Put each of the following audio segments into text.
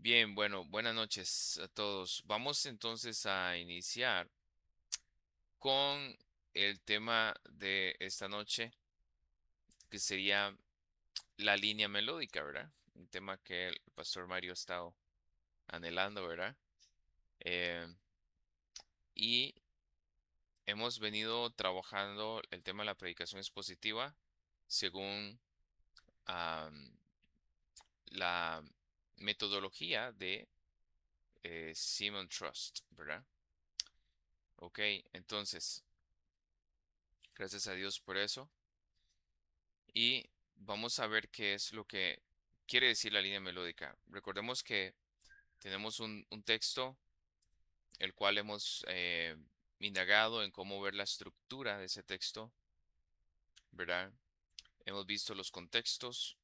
Bien, bueno, buenas noches a todos. Vamos entonces a iniciar con el tema de esta noche, que sería la línea melódica, ¿verdad? Un tema que el pastor Mario ha estado anhelando, ¿verdad? Eh, y hemos venido trabajando el tema de la predicación expositiva según am, la metodología de Simon Trust, ¿verdad? Ok, entonces, gracias a Dios por eso. Y vamos a ver qué es lo que quiere decir la línea melódica. Recordemos que tenemos un texto, el cual hemos indagado en cómo ver la estructura de ese texto, ¿verdad? Hemos visto los contextos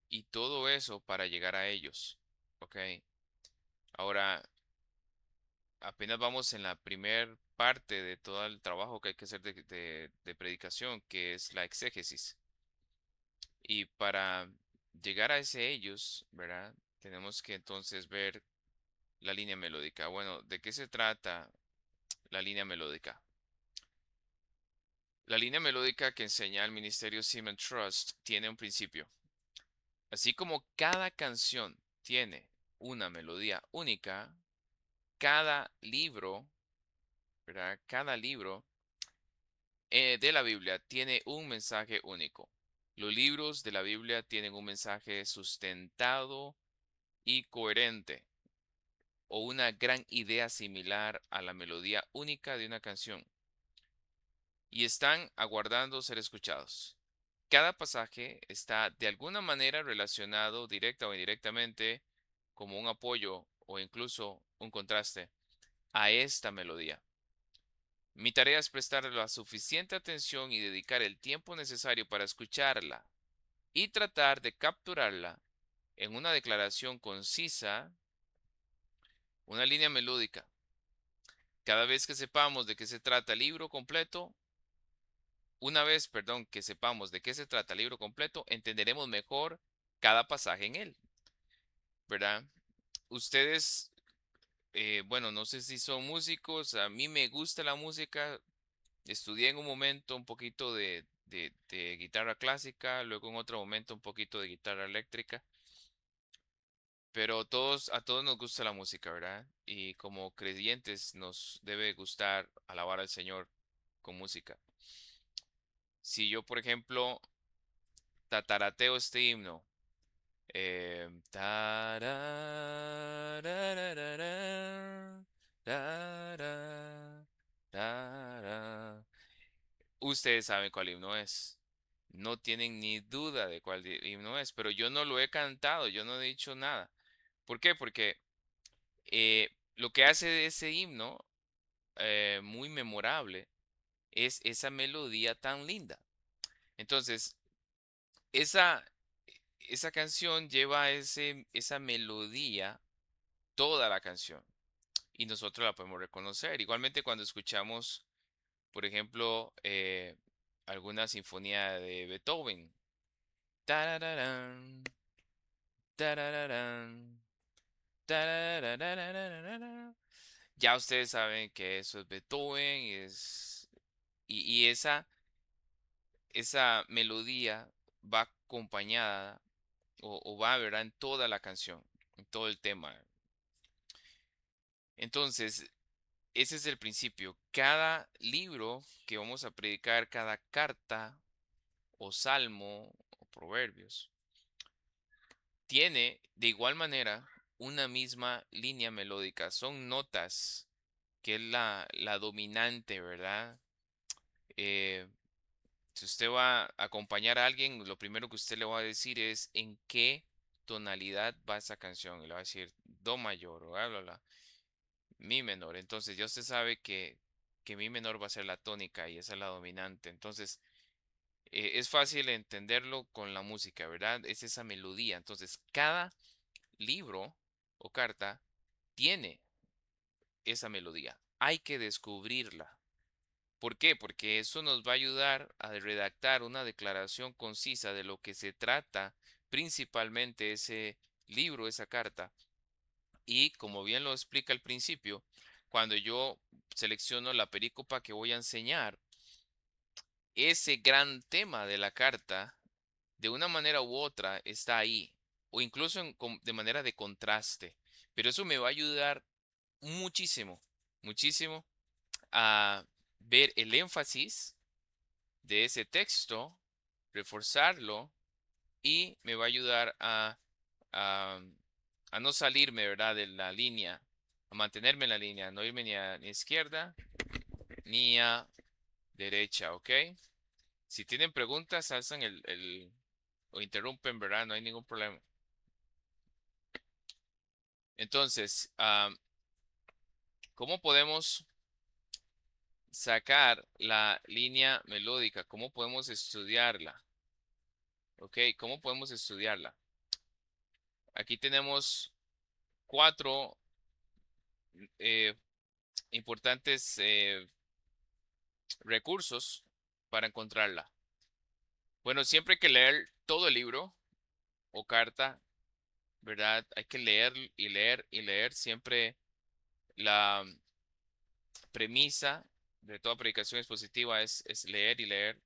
y todo eso para llegar a ellos, ¿ok? Ahora, apenas vamos en la primer parte de todo el trabajo que hay que hacer de predicación, que es la exégesis. Y para llegar a ese ellos, ¿verdad? Tenemos que entonces ver la línea melódica. Bueno, ¿de qué se trata la línea melódica? La línea melódica que enseña el Ministerio Simon Trust tiene un principio. Así como cada canción tiene una melodía única, cada libro, ¿verdad? Cada libro de la Biblia tiene un mensaje único. Los libros de la Biblia tienen un mensaje sustentado y coherente, o una gran idea similar a la melodía única de una canción, y están aguardando ser escuchados. Cada pasaje está de alguna manera relacionado directa o indirectamente, como un apoyo o incluso un contraste a esta melodía. Mi tarea es prestar la suficiente atención y dedicar el tiempo necesario para escucharla y tratar de capturarla en una declaración concisa, una línea melódica. Cada vez que sepamos de qué se trata el libro completo, una vez, perdón, que sepamos de qué se trata el libro completo, entenderemos mejor cada pasaje en él, ¿verdad? Ustedes, bueno, no sé si son músicos, a mí me gusta la música, estudié en un momento un poquito de guitarra clásica, luego en otro momento un poquito de guitarra eléctrica, pero a todos nos gusta la música, ¿verdad? Y como creyentes nos debe gustar alabar al Señor con música. Si yo, por ejemplo, tatarateo este himno, tararararara, tara, tara. Ustedes saben cuál himno es. No tienen ni duda de cuál himno es, pero yo no lo he cantado, yo no he dicho nada. ¿Por qué? Porque lo que hace de ese himno muy memorable es esa melodía tan linda. Entonces, esa, esa canción lleva esa melodía, toda la canción, y nosotros la podemos reconocer. Igualmente cuando escuchamos, por ejemplo, alguna sinfonía de Beethoven. Tarararán, tarararán, tararararararara. Ya ustedes saben que eso es Beethoven y esa melodía va acompañada o va, ¿verdad? En toda la canción, en todo el tema. Entonces, ese es el principio. Cada libro que vamos a predicar, cada carta o salmo o proverbios, tiene de igual manera una misma línea melódica. Son notas que es la dominante, ¿verdad? Eh, si usted va a acompañar a alguien, lo primero que usted le va a decir es en qué tonalidad va esa canción. Y le va a decir do mayor o bla, bla, bla, mi menor. Entonces ya usted sabe que mi menor va a ser la tónica y esa es la dominante. Entonces es fácil entenderlo con la música, ¿verdad? Es esa melodía. Entonces cada libro o carta tiene esa melodía. Hay que descubrirla. ¿Por qué? Porque eso nos va a ayudar a redactar una declaración concisa de lo que se trata principalmente ese libro, esa carta, Y como bien lo explica al principio, cuando yo selecciono la perícopa que voy a enseñar, ese gran tema de la carta, de una manera u otra, está ahí, o incluso de manera de contraste. Pero eso me va a ayudar muchísimo, muchísimo a ver el énfasis de ese texto, reforzarlo y me va a ayudar a, a no salirme, ¿verdad?, de la línea, a mantenerme en la línea, no irme ni a izquierda ni a derecha, ¿ok? Si tienen preguntas, alzan o interrumpen, ¿verdad? No hay ningún problema. Entonces, ¿cómo podemos sacar la línea melódica? ¿Cómo podemos estudiarla? ¿Ok? ¿Cómo podemos estudiarla? Aquí tenemos cuatro eh, importantes recursos para encontrarla. Bueno, siempre hay que leer todo el libro o carta, ¿verdad? Hay que leer y leer y leer. Siempre la premisa de toda predicación expositiva es leer y leer.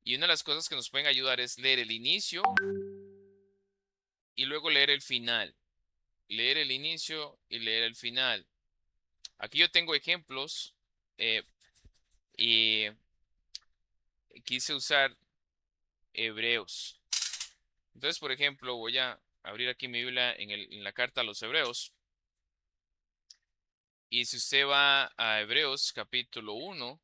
Y una de las cosas que nos pueden ayudar es leer el inicio y luego leer el final. Leer el inicio y leer el final. Aquí yo tengo ejemplos eh, y quise usar Hebreos. Entonces, por ejemplo, voy a abrir aquí mi Biblia en la carta a los Hebreos. Y si usted va a Hebreos capítulo 1,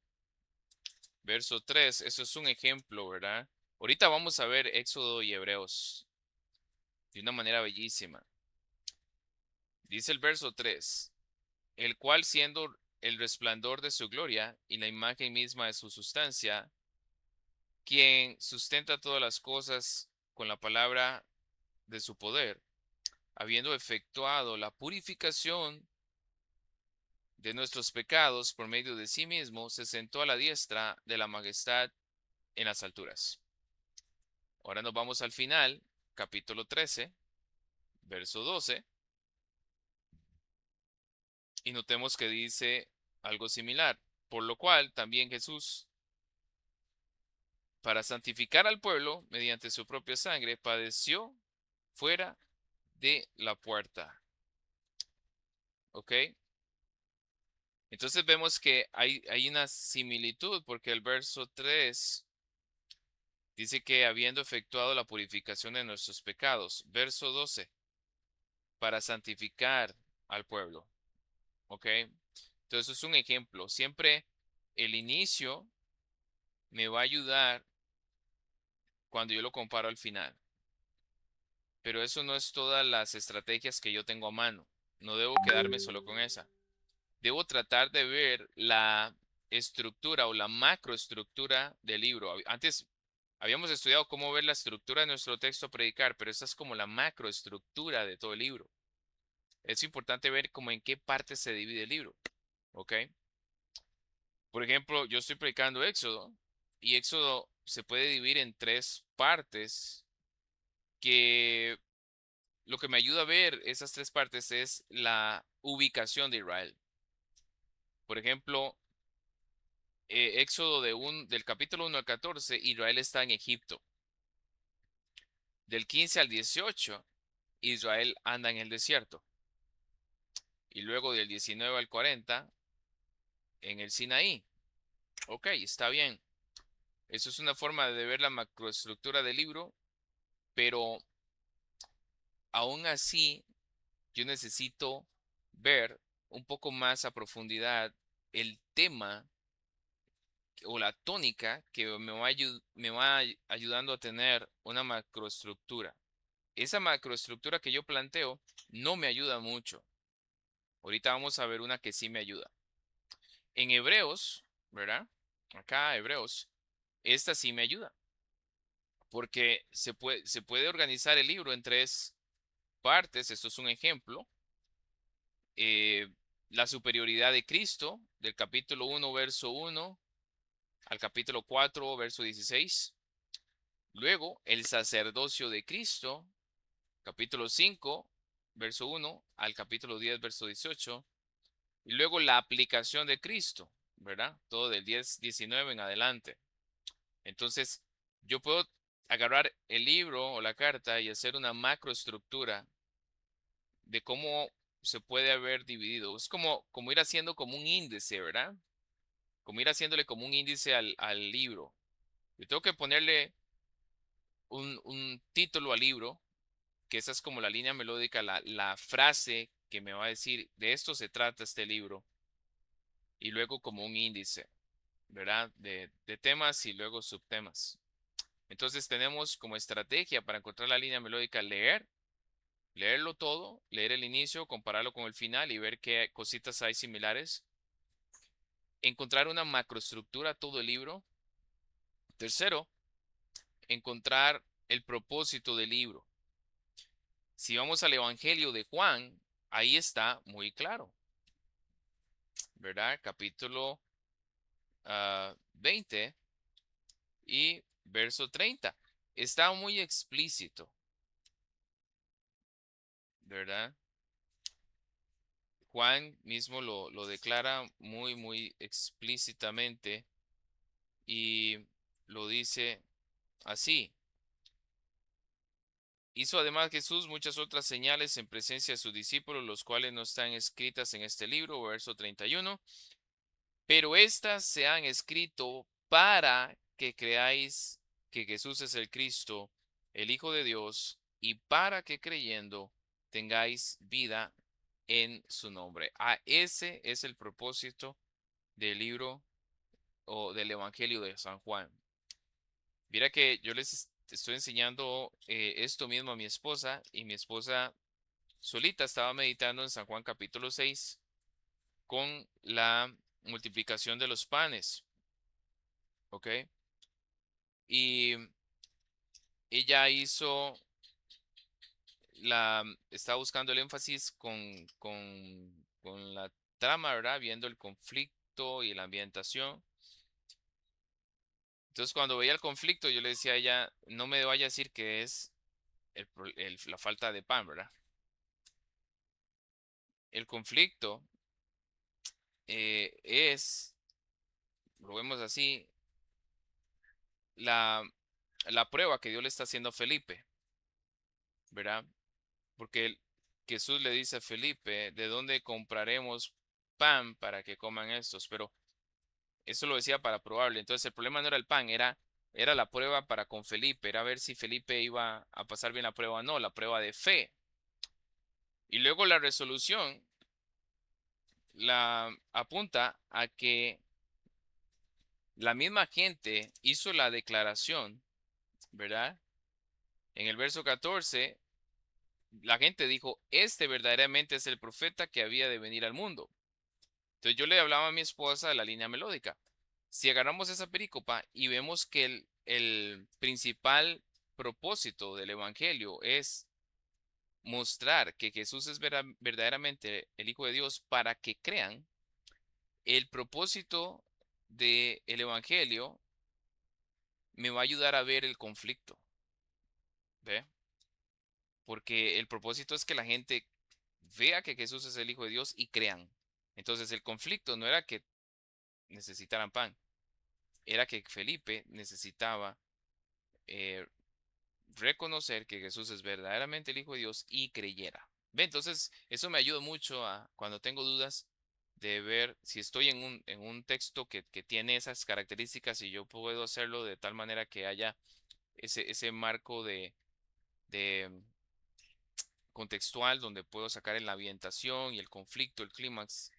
verso 3, eso es un ejemplo, ¿verdad? Ahorita vamos a ver Éxodo y Hebreos de una manera bellísima. Dice el verso 3, el cual siendo el resplandor de su gloria y la imagen misma de su sustancia, quien sustenta todas las cosas con la palabra de su poder, habiendo efectuado la purificación de nuestros pecados por medio de sí mismo, se sentó a la diestra de la majestad en las alturas. Ahora nos vamos al final, capítulo 13, verso 12, y notemos que dice algo similar, por lo cual también Jesús, para santificar al pueblo mediante su propia sangre, padeció fuera de la puerta. ¿Ok? Entonces vemos que hay una similitud porque el verso 3 dice que habiendo efectuado la purificación de nuestros pecados, verso 12, para santificar al pueblo. ¿Ok? Entonces es un ejemplo. Siempre el inicio me va a ayudar cuando yo lo comparo al final. Pero eso no es todas las estrategias que yo tengo a mano. No debo quedarme solo con esa. Debo tratar de ver la estructura o la macroestructura del libro. Antes habíamos estudiado cómo ver la estructura de nuestro texto a predicar, pero esa es como la macroestructura de todo el libro. Es importante ver cómo en qué parte se divide el libro. ¿Ok? Por ejemplo, yo estoy predicando Éxodo y Éxodo se puede dividir en tres partes que lo que me ayuda a ver esas tres partes es la ubicación de Israel. Por ejemplo, Éxodo del capítulo 1 al 14, Israel está en Egipto. Del 15 al 18, Israel anda en el desierto. Y luego del 19 al 40, en el Sinaí. Ok, está bien. Eso es una forma de ver la macroestructura del libro, pero aún así yo necesito ver un poco más a profundidad el tema o la tónica que me va ayudando a tener una macroestructura. Esa macroestructura que yo planteo no me ayuda mucho. Ahorita vamos a ver una que sí me ayuda. En Hebreos, ¿verdad? Acá Hebreos, esta sí me ayuda. Porque se puede organizar el libro en tres partes. Esto es un ejemplo. eh, la superioridad de Cristo, del capítulo 1, verso 1 al capítulo 4, verso 16. Luego, el sacerdocio de Cristo, capítulo 5, verso 1 al capítulo 10, verso 18. Y luego la aplicación de Cristo, ¿verdad? Todo del 10, 19 en adelante. Entonces, yo puedo agarrar el libro o la carta y hacer una macroestructura de cómo se puede haber dividido. Es como ir haciendo como un índice, ¿verdad? Como ir haciéndole como un índice al libro. Yo tengo que ponerle un título al libro, que esa es como la línea melódica, la frase que me va a decir de esto se trata este libro, y luego como un índice, ¿verdad? De temas y luego subtemas. Entonces tenemos como estrategia para encontrar la línea melódica leerlo todo, leer el inicio, compararlo con el final y ver qué cositas hay similares. Encontrar una macroestructura a todo el libro. Tercero, encontrar el propósito del libro. Si vamos al Evangelio de Juan, ahí está muy claro, ¿verdad? Capítulo 20 y verso 30. Está muy explícito, ¿verdad? Juan mismo lo declara muy, muy explícitamente y lo dice así. Hizo además Jesús muchas otras señales en presencia de sus discípulos, los cuales no están escritas en este libro, verso 31. Pero estas se han escrito para que creáis que Jesús es el Cristo, el Hijo de Dios, y para que creyendo tengáis vida en su nombre. Ese es el propósito del libro o del Evangelio de San Juan. Mira que yo les estoy enseñando esto mismo a mi esposa y mi esposa solita estaba meditando en San Juan capítulo 6 con la multiplicación de los panes, ¿ok? Y ella estaba buscando el énfasis con la trama, ¿verdad? Viendo el conflicto y la ambientación. Entonces, cuando veía el conflicto, yo le decía a ella, no me vaya a decir que es la falta de pan, ¿verdad? El conflicto lo vemos así, la, la prueba que Dios le está haciendo a Felipe, ¿verdad? Porque Jesús le dice a Felipe, ¿de dónde compraremos pan para que coman estos? Pero eso lo decía para probarle. Entonces el problema no era el pan, era la prueba para con Felipe, era ver si Felipe iba a pasar bien la prueba o no, la prueba de fe. Y luego la resolución la apunta a que la misma gente hizo la declaración, ¿verdad? En el verso 14, la gente dijo, este verdaderamente es el profeta que había de venir al mundo. Entonces yo le hablaba a mi esposa de la línea melódica. Si agarramos esa perícopa y vemos que el principal propósito del Evangelio es mostrar que Jesús es verdaderamente el Hijo de Dios para que crean, el propósito del Evangelio me va a ayudar a ver el conflicto, ¿ve? Porque el propósito es que la gente vea que Jesús es el Hijo de Dios y crean. Entonces el conflicto no era que necesitaran pan, era que Felipe necesitaba eh, reconocer que Jesús es verdaderamente el Hijo de Dios y creyera. ¿Ve? Entonces, eso me ayuda mucho a cuando tengo dudas de ver si estoy en un texto que tiene esas características y yo puedo hacerlo de tal manera que haya ese marco de contextual donde puedo sacar en la ambientación y el conflicto, el clímax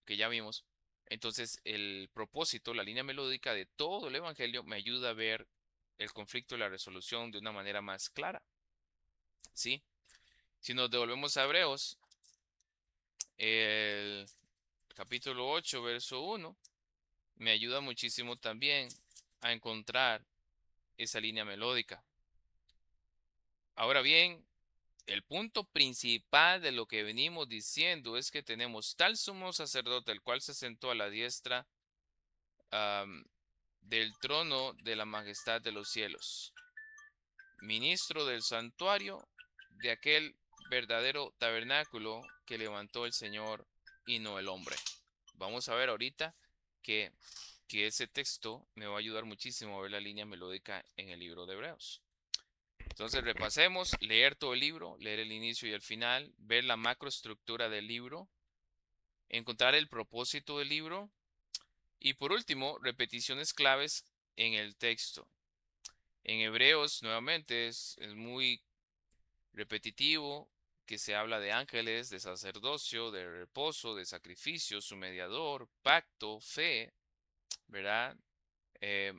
que ya vimos. Entonces, el propósito, la línea melódica de todo el Evangelio me ayuda a ver el conflicto y la resolución de una manera más clara. ¿Sí? Si nos devolvemos a Hebreos, el capítulo 8, verso 1, me ayuda muchísimo también a encontrar esa línea melódica. Ahora bien, el punto principal de lo que venimos diciendo es que tenemos tal sumo sacerdote, el cual se sentó a la diestra del trono de la majestad de los cielos, ministro del santuario de aquel verdadero tabernáculo que levantó el Señor y no el hombre. Vamos a ver ahorita que, que ese texto me va a ayudar muchísimo a ver la línea melódica en el libro de Hebreos. Entonces repasemos, leer todo el libro, leer el inicio y el final, ver la macroestructura del libro, encontrar el propósito del libro y por último, repeticiones claves en el texto. En Hebreos, nuevamente, es muy repetitivo que se habla de ángeles, de sacerdocio, de reposo, de sacrificio, su mediador, pacto, fe, ¿verdad?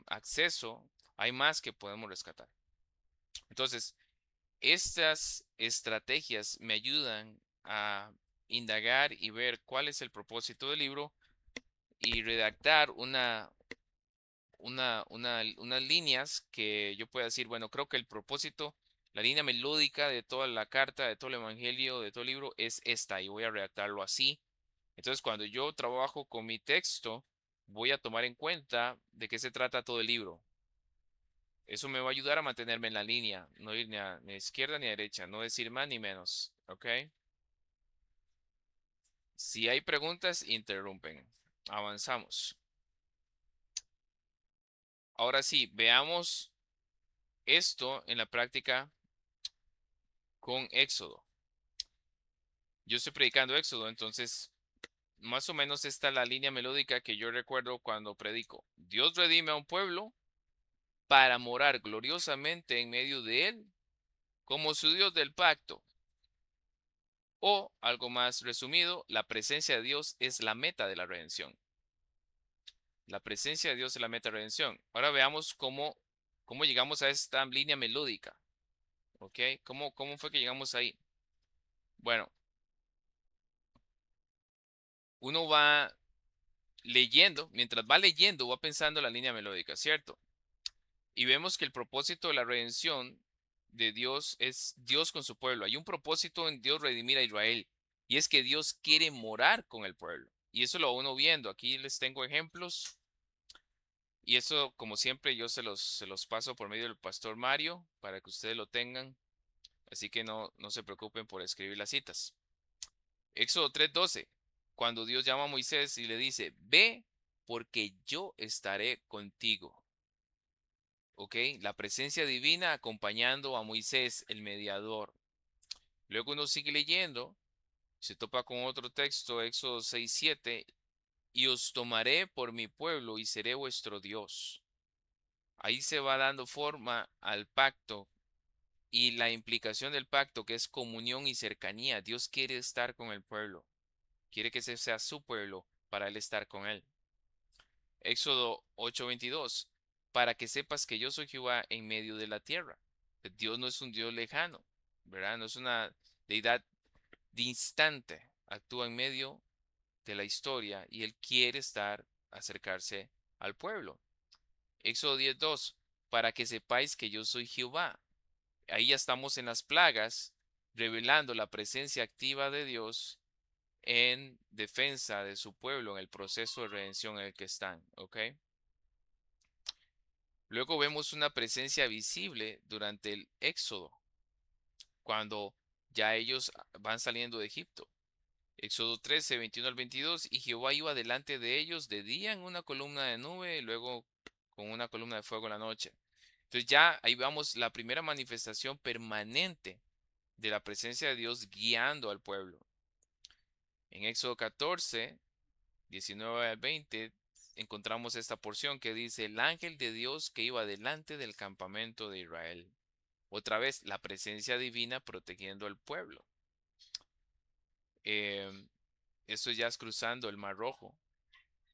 Acceso. Hay más que podemos rescatar. Entonces, estas estrategias me ayudan a indagar y ver cuál es el propósito del libro y redactar unas líneas que yo pueda decir, bueno, creo que el propósito, la línea melódica de toda la carta, de todo el evangelio, de todo el libro es esta y voy a redactarlo así. Entonces, cuando yo trabajo con mi texto, voy a tomar en cuenta de qué se trata todo el libro. Eso me va a ayudar a mantenerme en la línea, no ir ni a izquierda ni a derecha, no decir más ni menos, ¿ok? Si hay preguntas, interrumpen. Avanzamos. Ahora sí, veamos esto en la práctica con Éxodo. Yo estoy predicando Éxodo, entonces más o menos esta es la línea melódica que yo recuerdo cuando predico. Dios redime a un pueblo para morar gloriosamente en medio de él como su Dios del pacto. O, algo más resumido, la presencia de Dios es la meta de la redención. La presencia de Dios es la meta de la redención. Ahora veamos cómo llegamos a esta línea melódica. ¿Ok? ¿Cómo fue que llegamos ahí? Bueno, uno va leyendo, mientras va leyendo, va pensando la línea melódica, ¿cierto? Y vemos que el propósito de la redención de Dios es Dios con su pueblo. Hay un propósito en Dios redimir a Israel. Y es que Dios quiere morar con el pueblo. Y eso lo va uno viendo. Aquí les tengo ejemplos. Y eso, como siempre, yo se los paso por medio del pastor Mario para que ustedes lo tengan. Así que no se preocupen por escribir las citas. Éxodo 3:12. Cuando Dios llama a Moisés y le dice, ve porque yo estaré contigo. ¿Ok? La presencia divina acompañando a Moisés, el mediador. Luego uno sigue leyendo, se topa con otro texto, Éxodo 6:7, y os tomaré por mi pueblo y seré vuestro Dios. Ahí se va dando forma al pacto y la implicación del pacto que es comunión y cercanía. Dios quiere estar con el pueblo, quiere que ese sea su pueblo para él estar con él. Éxodo 8:22, para que sepas que yo soy Jehová en medio de la tierra. Dios no es un Dios lejano, ¿verdad? No es una deidad distante, actúa en medio de la historia y él quiere acercarse al pueblo. Éxodo 10:2, para que sepáis que yo soy Jehová. Ahí ya estamos en las plagas, revelando la presencia activa de Dios en defensa de su pueblo en el proceso de redención en el que están, ¿ok? Luego vemos una presencia visible durante el éxodo, cuando ya ellos van saliendo de Egipto. Éxodo 13, 21 al 22, y Jehová iba delante de ellos de día en una columna de nube y luego con una columna de fuego en la noche. Entonces ya ahí vamos la primera manifestación permanente de la presencia de Dios guiando al pueblo. En Éxodo 14, 19 al 20, encontramos esta porción que dice, el ángel de Dios que iba delante del campamento de Israel. Otra vez, la presencia divina protegiendo al pueblo. Esto ya es cruzando el Mar Rojo.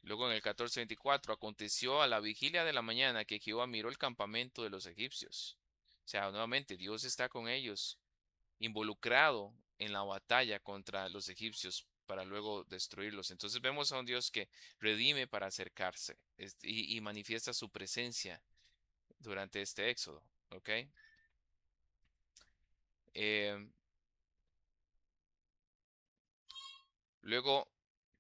Luego en el 14:24, aconteció a la vigilia de la mañana que Jehová miró el campamento de los egipcios. O sea, nuevamente Dios está con ellos, involucrado en la batalla contra los egipcios para luego destruirlos. Entonces vemos a un Dios que redime para acercarse y manifiesta su presencia durante este éxodo. ¿Ok? Eh, Luego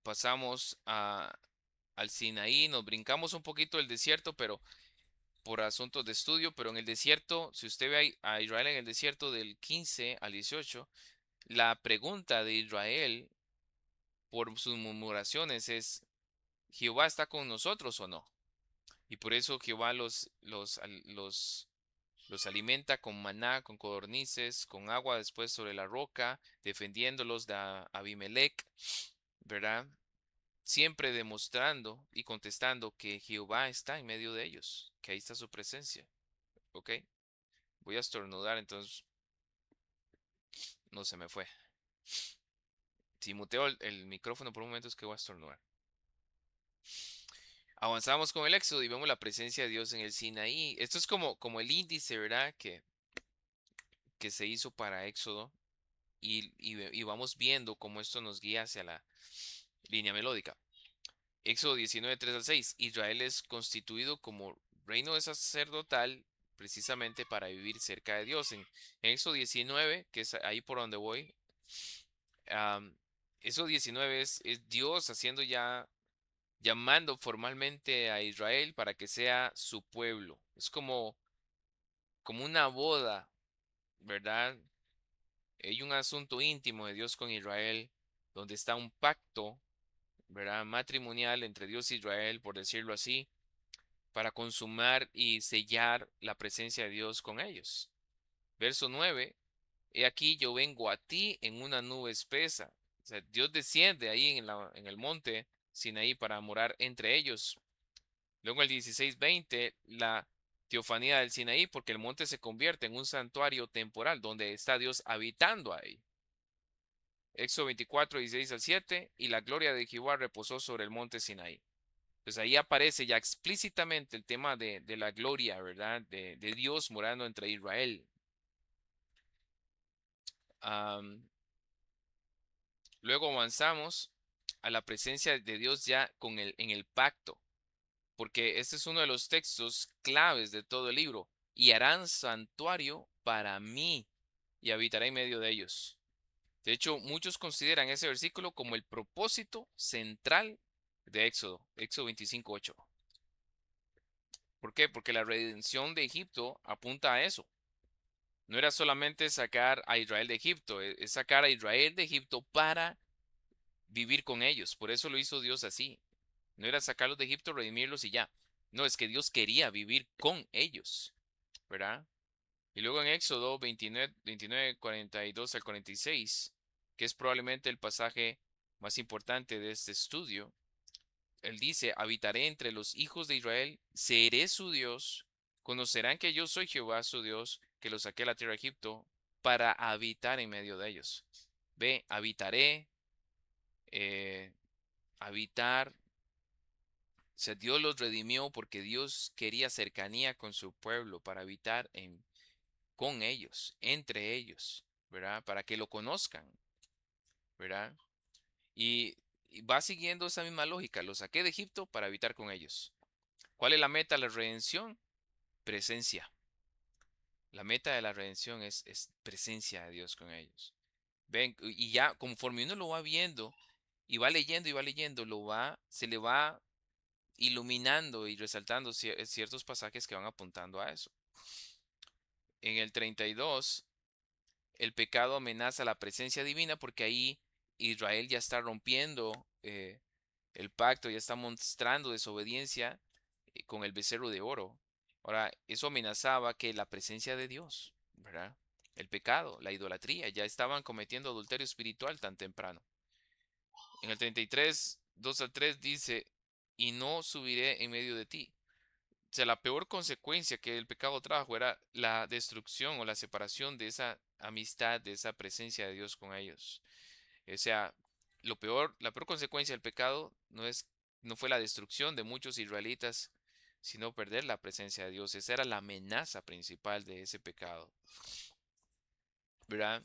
pasamos al Sinaí, nos brincamos un poquito el desierto, pero por asuntos de estudio, pero en el desierto, si usted ve a Israel en el desierto del 15 al 18, La pregunta de Israel por sus murmuraciones es, ¿Jehová está con nosotros o no? Y por eso Jehová los alimenta con maná, con codornices, con agua después sobre la roca, defendiéndolos de Abimelech, ¿verdad? Siempre demostrando y contestando que Jehová está en medio de ellos, que ahí está su presencia, ¿ok? Voy a estornudar, entonces no se me fue. Si muteo el micrófono por un momento es que voy a estornudar. Avanzamos con el Éxodo y vemos la presencia de Dios en el Sinaí. Esto es como el índice, ¿verdad? Que se hizo para Éxodo y vamos viendo cómo esto nos guía hacia la línea melódica. Éxodo 19, 3 al 6. Israel es constituido como reino de sacerdotal precisamente para vivir cerca de Dios. En Éxodo 19, que es ahí por donde voy, am, Éxodo 19 es Dios haciendo ya, llamando formalmente a Israel para que sea su pueblo. Es como una boda, ¿verdad? Hay un asunto íntimo de Dios con Israel, donde está un pacto, ¿verdad? Matrimonial entre Dios e Israel, por decirlo así, para consumar y sellar la presencia de Dios con ellos. Verso 9, he aquí yo vengo a ti en una nube espesa. O sea, Dios desciende ahí en el monte Sinaí para morar entre ellos. Luego el 16:20, la teofanía del Sinaí, porque el monte se convierte en un santuario temporal donde está Dios habitando ahí. Éxodo 24, 16 al 7, y la gloria de Jehová reposó sobre el monte Sinaí. Pues ahí aparece ya explícitamente el tema de la gloria, ¿verdad? De Dios morando entre Israel. Am, Luego avanzamos a la presencia de Dios ya en el pacto, porque este es uno de los textos claves de todo el libro. Y harán santuario para mí y habitaré en medio de ellos. De hecho, muchos consideran ese versículo como el propósito central de Éxodo, Éxodo 25:8. ¿Por qué? Porque la redención de Egipto apunta a eso. No era solamente sacar a Israel de Egipto, es sacar a Israel de Egipto para vivir con ellos. Por eso lo hizo Dios así. No era sacarlos de Egipto, redimirlos y ya. No, es que Dios quería vivir con ellos, ¿verdad? Y luego en Éxodo 29, 42 al 46, que es probablemente el pasaje más importante de este estudio, él dice, habitaré entre los hijos de Israel, seré su Dios, conocerán que yo soy Jehová su Dios, que los saqué a la tierra de Egipto, para habitar en medio de ellos. Ve, habitaré, eh, habitar, o sea, Dios los redimió porque Dios quería cercanía con su pueblo para habitar con ellos, entre ellos, ¿verdad? Para que lo conozcan, ¿verdad? Y va siguiendo esa misma lógica, los saqué de Egipto para habitar con ellos. ¿Cuál es la meta de la redención? Presencia. La meta de la redención es presencia de Dios con ellos. Ven, y ya conforme uno lo va viendo y va leyendo, se le va iluminando y resaltando ciertos pasajes que van apuntando a eso. En el 32, el pecado amenaza la presencia divina porque ahí Israel ya está rompiendo el pacto, ya está mostrando desobediencia con el becerro de oro. Ahora, eso amenazaba que la presencia de Dios, ¿verdad? El pecado, la idolatría, ya estaban cometiendo adulterio espiritual tan temprano. En el 33, 2 al 3 dice, y no subiré en medio de ti. O sea, la peor consecuencia que el pecado trajo era la destrucción o la separación de esa amistad, de esa presencia de Dios con ellos. O sea, la peor consecuencia del pecado no fue la destrucción de muchos israelitas, sino perder la presencia de Dios. Esa era la amenaza principal de ese pecado, ¿verdad?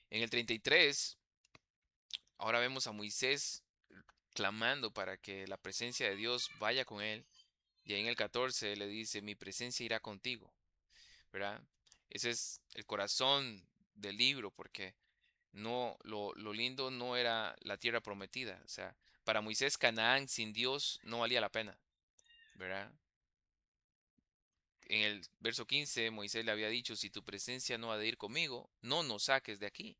En el 33, ahora vemos a Moisés clamando para que la presencia de Dios vaya con él. Y ahí en el 14 le dice, mi presencia irá contigo, ¿verdad? Ese es el corazón del libro, porque lo lindo no era la tierra prometida. O sea, para Moisés Canaán sin Dios no valía la pena, ¿verdad? En el verso 15 Moisés le había dicho, si tu presencia no ha de ir conmigo, no nos saques de aquí.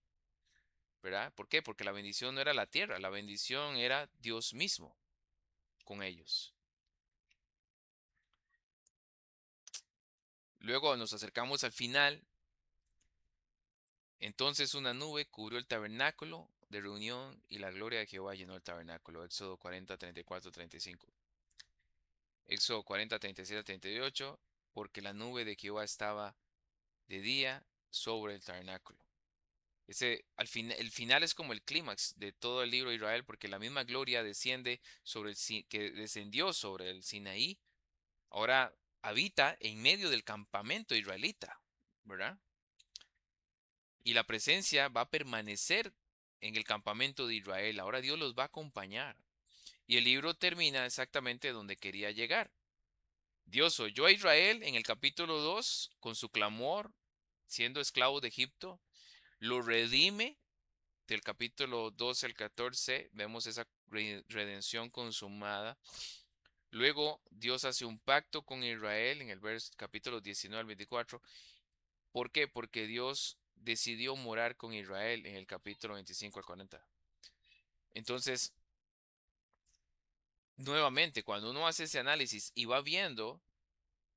¿verdad? ¿Por qué? Porque la bendición no era la tierra, la bendición era Dios mismo con ellos. Luego nos acercamos al final. Entonces una nube cubrió el tabernáculo de reunión y la gloria de Jehová llenó el tabernáculo. Éxodo 40, 34, 35. Éxodo 40, 37, 38. Porque la nube de Jehová estaba de día sobre el tabernáculo. El final es como el clímax de todo el libro de Israel, porque la misma gloria desciende que descendió sobre el Sinaí, ahora habita en medio del campamento israelita, ¿verdad? Y la presencia va a permanecer en el campamento de Israel. Ahora Dios los va a acompañar. Y el libro termina exactamente donde quería llegar. Dios oyó a Israel en el capítulo 2 con su clamor, siendo esclavo de Egipto, lo redime del capítulo 12 al 14, vemos esa redención consumada. Luego Dios hace un pacto con Israel en el capítulo 19 al 24. ¿Por qué? Porque Dios decidió morar con Israel en el capítulo 25 al 40. Entonces, nuevamente, cuando uno hace ese análisis y va viendo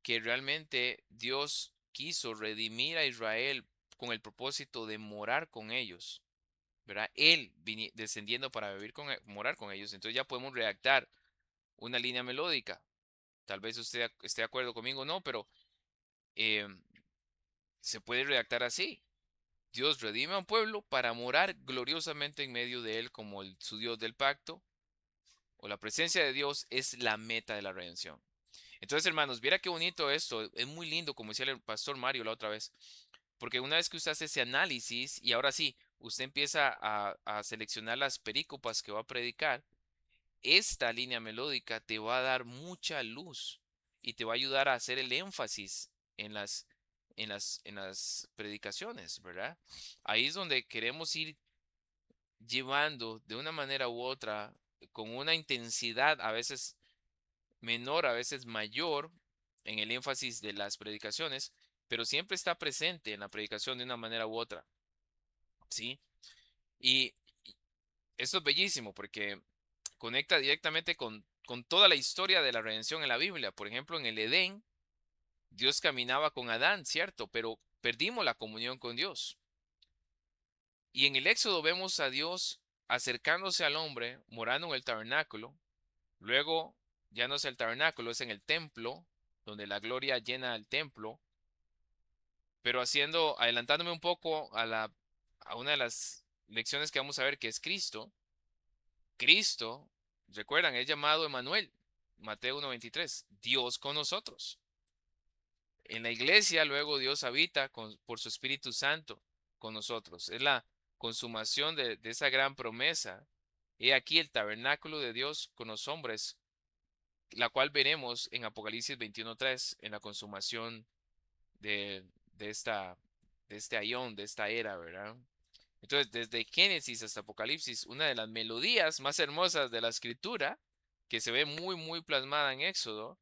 que realmente Dios quiso redimir a Israel con el propósito de morar con ellos, ¿verdad? Él descendiendo para morar con ellos. Entonces ya podemos redactar una línea melódica. Tal vez usted esté de acuerdo conmigo o no, pero eh, se puede redactar así. Dios redime a un pueblo para morar gloriosamente en medio de él como su Dios del pacto, o la presencia de Dios es la meta de la redención. Entonces, hermanos, viera qué bonito esto. Es muy lindo, como decía el pastor Mario la otra vez, porque una vez que usted hace ese análisis y ahora sí, usted empieza a seleccionar las perícopas que va a predicar, esta línea melódica te va a dar mucha luz y te va a ayudar a hacer el énfasis en las predicaciones, ¿verdad? Ahí es donde queremos ir llevando de una manera u otra, con una intensidad a veces menor, a veces mayor, en el énfasis de las predicaciones, pero siempre está presente en la predicación de una manera u otra, ¿sí? Y esto es bellísimo porque conecta directamente con toda la historia de la redención en la Biblia. Por ejemplo, en el Edén, Dios caminaba con Adán, ¿cierto? Pero perdimos la comunión con Dios. Y en el Éxodo vemos a Dios acercándose al hombre, morando en el tabernáculo. Luego, ya no es el tabernáculo, es en el templo, donde la gloria llena el templo. Pero adelantándome un poco a una de las lecciones que vamos a ver, que es Cristo. Cristo, recuerdan, es llamado Emmanuel, Mateo 1:23, Dios con nosotros. En la iglesia luego Dios habita por su Espíritu Santo con nosotros. Es la consumación de esa gran promesa. He aquí el tabernáculo de Dios con los hombres, la cual veremos en Apocalipsis 21:3, en la consumación de esta, de este aión, de esta era, ¿verdad? Entonces, desde Génesis hasta Apocalipsis, una de las melodías más hermosas de la escritura, que se ve muy, muy plasmada en Éxodo,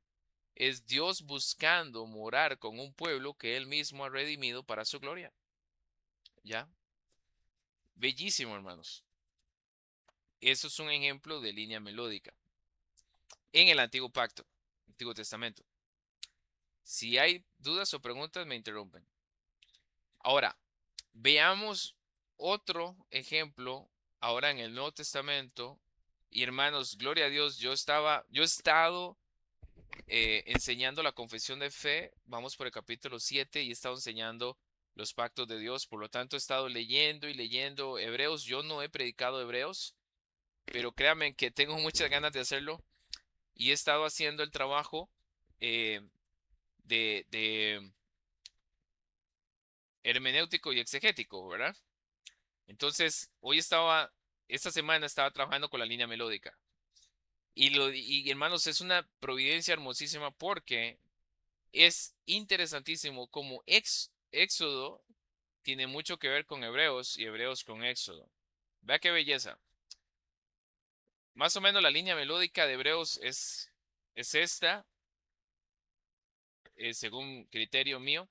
es Dios buscando morar con un pueblo que Él mismo ha redimido para su gloria. ¿Ya? Bellísimo, hermanos. Eso es un ejemplo de línea melódica en el Antiguo Pacto, Antiguo Testamento. Si hay dudas o preguntas, me interrumpen. Ahora, veamos otro ejemplo ahora en el Nuevo Testamento. Y hermanos, gloria a Dios, yo he estado enseñando la confesión de fe. Vamos por el capítulo 7 y he estado enseñando los pactos de Dios. Por lo tanto, he estado leyendo y leyendo Hebreos. Yo no he predicado Hebreos, pero créanme que tengo muchas ganas de hacerlo. Y he estado haciendo el trabajo eh, de hermenéutico y exegético, ¿verdad? Entonces, esta semana estaba trabajando con la línea melódica. Y hermanos, es una providencia hermosísima porque es interesantísimo como Éxodo tiene mucho que ver con Hebreos y Hebreos con Éxodo. Vea qué belleza. Más o menos la línea melódica de Hebreos es esta, según criterio mío.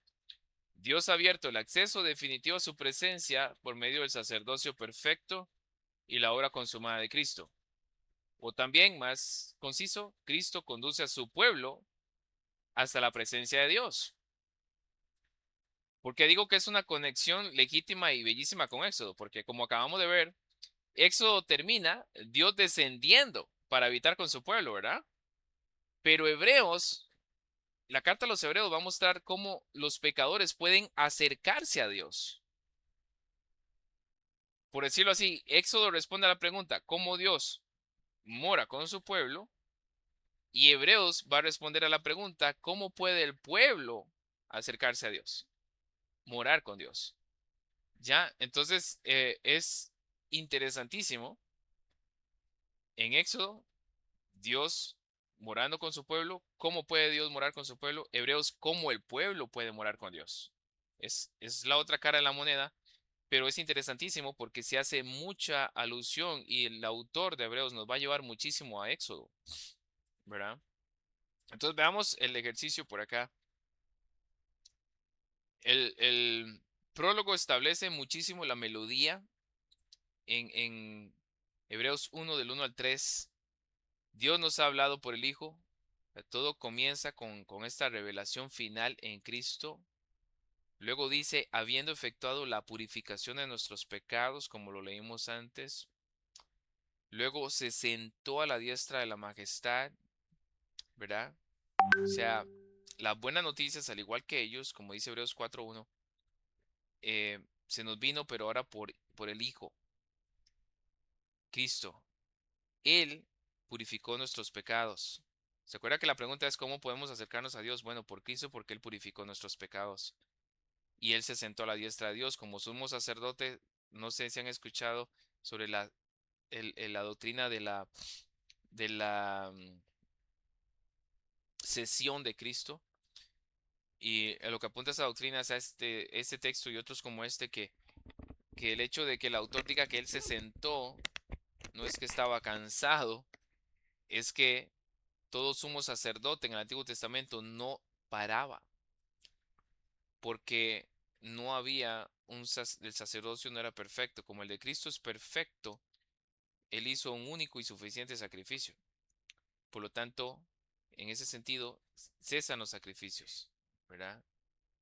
Dios ha abierto el acceso definitivo a su presencia por medio del sacerdocio perfecto y la obra consumada de Cristo. O también, más conciso, Cristo conduce a su pueblo hasta la presencia de Dios. Porque digo que es una conexión legítima y bellísima con Éxodo, porque como acabamos de ver, Éxodo termina Dios descendiendo para habitar con su pueblo, ¿verdad? Pero Hebreos, la carta a los Hebreos va a mostrar cómo los pecadores pueden acercarse a Dios. Por decirlo así, Éxodo responde a la pregunta, ¿cómo Dios mora con su pueblo? Y Hebreos va a responder a la pregunta, ¿cómo puede el pueblo acercarse a Dios? Morar con Dios. Ya, entonces es interesantísimo. En Éxodo, Dios morando con su pueblo. ¿Cómo puede Dios morar con su pueblo? Hebreos, ¿cómo el pueblo puede morar con Dios? Es la otra cara de la moneda, pero es interesantísimo porque se hace mucha alusión y el autor de Hebreos nos va a llevar muchísimo a Éxodo, ¿verdad? Entonces veamos el ejercicio por acá. El prólogo establece muchísimo la melodía en Hebreos 1 del 1 al 3. Dios nos ha hablado por el Hijo. Todo comienza con esta revelación final en Cristo. Luego dice, habiendo efectuado la purificación de nuestros pecados, como lo leímos antes. Luego se sentó a la diestra de la majestad, ¿verdad? O sea, las buenas noticias, al igual que ellos, como dice Hebreos 4:1, se nos vino, pero ahora por el Hijo, Cristo. Él purificó nuestros pecados. ¿Se acuerda que la pregunta es cómo podemos acercarnos a Dios? Bueno, por Cristo, porque Él purificó nuestros pecados. Y Él se sentó a la diestra de Dios como sumo sacerdote. No sé si han escuchado sobre la doctrina de la sesión de Cristo. Y lo que apunta a esa doctrina es a este texto y otros como este, que el hecho de que el autor diga que Él se sentó, no es que estaba cansado, es que todo sumo sacerdote en el Antiguo Testamento no paraba, porque no había el sacerdocio no era perfecto, como el de Cristo es perfecto, él hizo un único y suficiente sacrificio. Por lo tanto, en ese sentido, cesan los sacrificios, ¿verdad?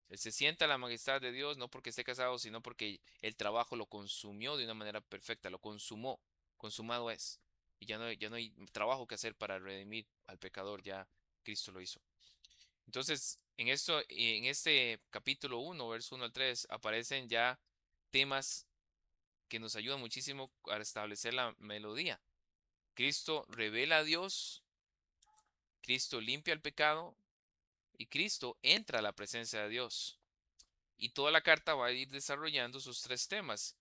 Él se sienta a la majestad de Dios no porque esté casado, sino porque el trabajo lo consumió de una manera perfecta, lo consumó, consumado es. Y ya no hay trabajo que hacer para redimir al pecador, ya Cristo lo hizo. Entonces, en este capítulo 1, verso 1 al 3, aparecen ya temas que nos ayudan muchísimo a establecer la melodía. Cristo revela a Dios, Cristo limpia el pecado y Cristo entra a la presencia de Dios. Y toda la carta va a ir desarrollando sus tres temas.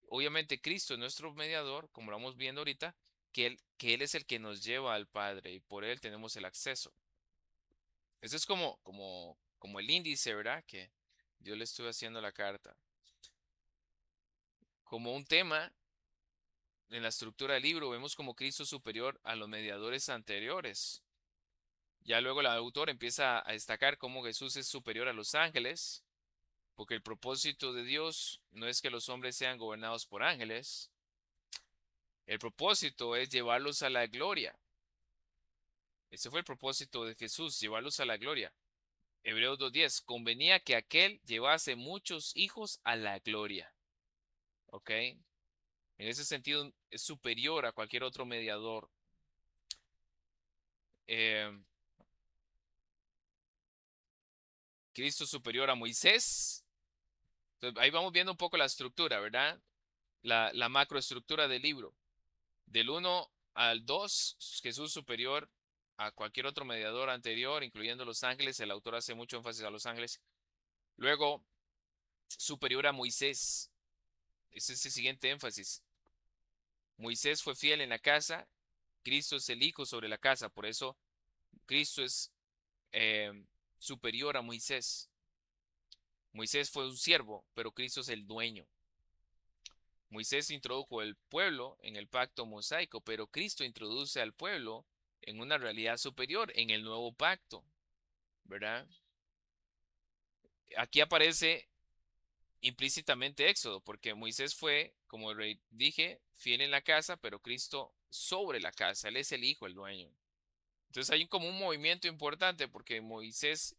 Obviamente Cristo es nuestro mediador, como lo vamos viendo ahorita, que él es el que nos lleva al Padre y por Él tenemos el acceso. Eso es como el índice, ¿verdad? Que yo le estuve haciendo la carta. Como un tema en la estructura del libro, vemos como Cristo es superior a los mediadores anteriores. Ya luego el autor empieza a destacar cómo Jesús es superior a los ángeles, porque el propósito de Dios no es que los hombres sean gobernados por ángeles. El propósito es llevarlos a la gloria. Ese fue el propósito de Jesús, llevarlos a la gloria. Hebreos 2:10, convenía que aquel llevase muchos hijos a la gloria. ¿Ok? En ese sentido es superior a cualquier otro mediador. Eh, Cristo es superior a Moisés. Entonces, ahí vamos viendo un poco la estructura, ¿verdad? La macroestructura del libro. Del 1 al 2, Jesús superior a cualquier otro mediador anterior, incluyendo los ángeles. El autor hace mucho énfasis a los ángeles. Luego, superior a Moisés. Ese es el siguiente énfasis. Moisés fue fiel en la casa. Cristo es el hijo sobre la casa. Por eso, Cristo es eh, superior a Moisés. Moisés fue un siervo, pero Cristo es el dueño. Moisés introdujo el pueblo en el pacto mosaico, pero Cristo introduce al pueblo en una realidad superior, en el nuevo pacto, ¿verdad? Aquí aparece implícitamente Éxodo, porque Moisés fue, como dije, fiel en la casa, pero Cristo sobre la casa. Él es el hijo, el dueño. Entonces hay como un movimiento importante porque Moisés,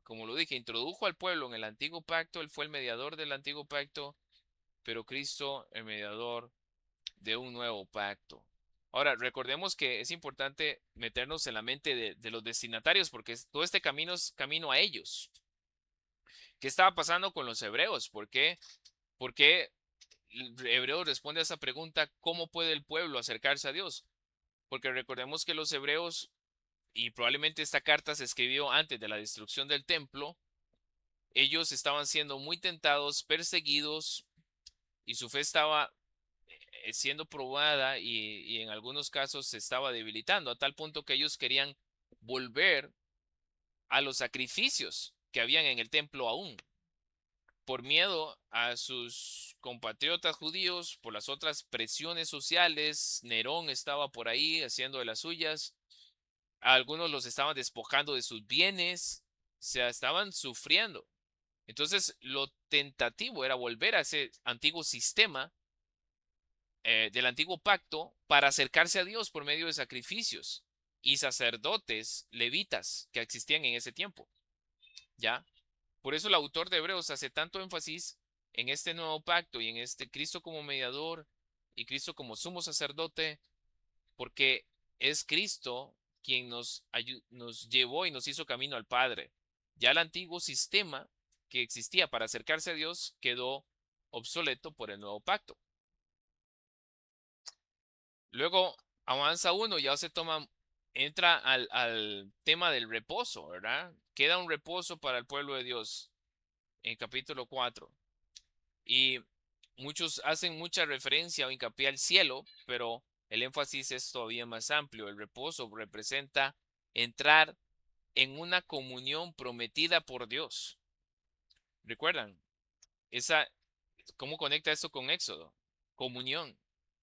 como lo dije, introdujo al pueblo en el antiguo pacto, él fue el mediador del antiguo pacto, pero Cristo el mediador de un nuevo pacto. Ahora, recordemos que es importante meternos en la mente de los destinatarios porque todo este camino es camino a ellos. ¿Qué estaba pasando con los hebreos? ¿Por qué Hebreos responde a esa pregunta? ¿Cómo puede el pueblo acercarse a Dios? Porque recordemos que los hebreos, y probablemente esta carta se escribió antes de la destrucción del templo, ellos estaban siendo muy tentados, perseguidos, y su fe estaba siendo probada y en algunos casos se estaba debilitando, a tal punto que ellos querían volver a los sacrificios que habían en el templo aún, por miedo a sus compatriotas judíos, por las otras presiones sociales. Nerón estaba por ahí haciendo de las suyas, a algunos los estaban despojando de sus bienes, o sea, estaban sufriendo. Entonces, lo tentativo era volver a ese antiguo sistema del antiguo pacto para acercarse a Dios por medio de sacrificios y sacerdotes levitas que existían en ese tiempo, ¿ya? Por eso el autor de Hebreos hace tanto énfasis en este nuevo pacto y en este Cristo como mediador y Cristo como sumo sacerdote, porque es Cristo quien nos llevó y nos hizo camino al Padre. Ya el antiguo sistema que existía para acercarse a Dios quedó obsoleto por el nuevo pacto. Luego avanza uno, ya se toma, entra al tema del reposo, ¿verdad? Queda un reposo para el pueblo de Dios en capítulo 4. Y muchos hacen mucha referencia o hincapié al cielo, pero el énfasis es todavía más amplio. El reposo representa entrar en una comunión prometida por Dios. ¿Recuerdan? Esa, ¿cómo conecta esto con Éxodo? Comunión.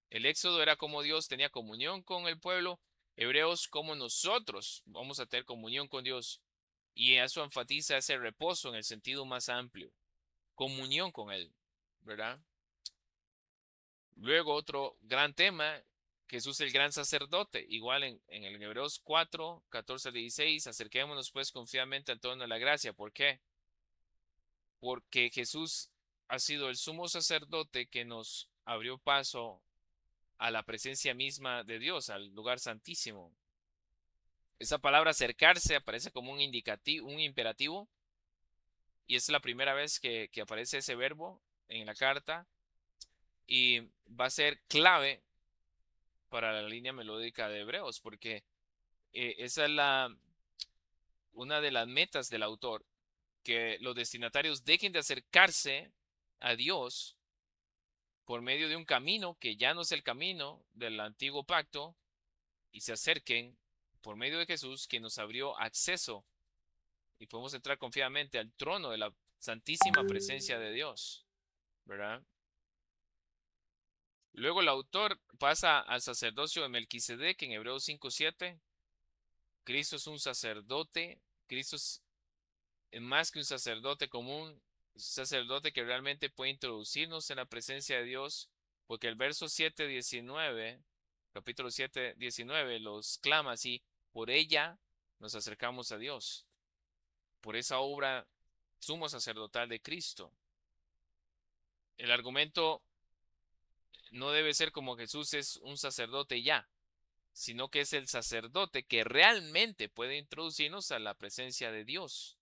El Éxodo era como Dios tenía comunión con el pueblo. Hebreos, como nosotros vamos a tener comunión con Dios. Y eso enfatiza ese reposo en el sentido más amplio. Comunión con Él, ¿verdad? Luego otro gran tema, Jesús el gran sacerdote, igual en el Hebreos 4, 14 al 16, acerquémonos pues confiadamente al trono de la gracia. ¿Por qué? Porque Jesús ha sido el sumo sacerdote que nos abrió paso a la presencia misma de Dios, al lugar santísimo. Esa palabra acercarse aparece como un indicativo, un imperativo, y es la primera vez que aparece ese verbo en la carta y va a ser clave para la línea melódica de Hebreos, porque esa es una de las metas del autor, que los destinatarios dejen de acercarse a Dios por medio de un camino que ya no es el camino del antiguo pacto y se acerquen por medio de Jesús, que nos abrió acceso y podemos entrar confiadamente al trono de la santísima presencia de Dios, ¿verdad? Luego el autor pasa al sacerdocio de Melquisedec en Hebreos 5:7. Cristo es un sacerdote, Cristo es más que un sacerdote común, un sacerdote que realmente puede introducirnos en la presencia de Dios, porque el verso 7:19, capítulo 7:19, los clama así: por ella nos acercamos a Dios, por esa obra sumo sacerdotal de Cristo. El argumento no debe ser como Jesús es un sacerdote ya, sino que es el sacerdote que realmente puede introducirnos a la presencia de Dios,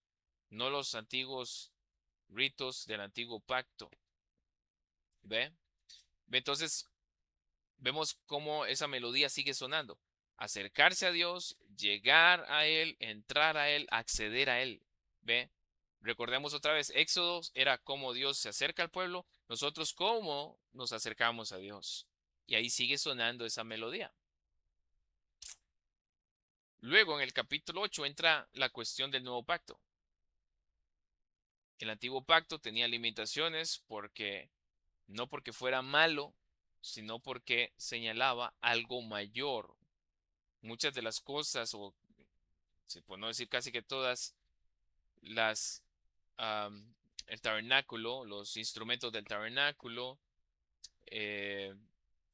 no los antiguos ritos del antiguo pacto. ¿Ve? Entonces, vemos cómo esa melodía sigue sonando. Acercarse a Dios, llegar a Él, entrar a Él, acceder a Él. ¿Ve? Recordemos otra vez, Éxodo era cómo Dios se acerca al pueblo, nosotros cómo nos acercamos a Dios. Y ahí sigue sonando esa melodía. Luego, en el capítulo 8 entra la cuestión del nuevo pacto. El antiguo pacto tenía limitaciones no porque fuera malo, sino porque señalaba algo mayor. Muchas de las cosas, o por no decir casi que todas, las el tabernáculo, los instrumentos del tabernáculo, eh,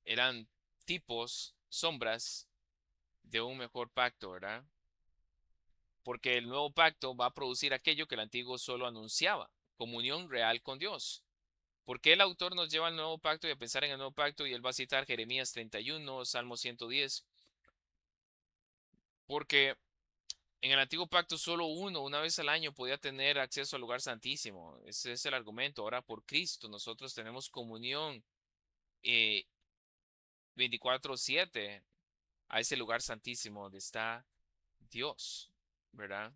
eran tipos, sombras de un mejor pacto, ¿verdad? Porque el nuevo pacto va a producir aquello que el antiguo solo anunciaba, comunión real con Dios. ¿Por qué el autor nos lleva al nuevo pacto y a pensar en el nuevo pacto? Y él va a citar Jeremías 31, Salmo 110. Porque en el antiguo pacto solo uno, una vez al año, podía tener acceso al lugar santísimo. Ese es el argumento. Ahora por Cristo nosotros tenemos comunión eh, 24/7 a ese lugar santísimo donde está Dios, ¿verdad?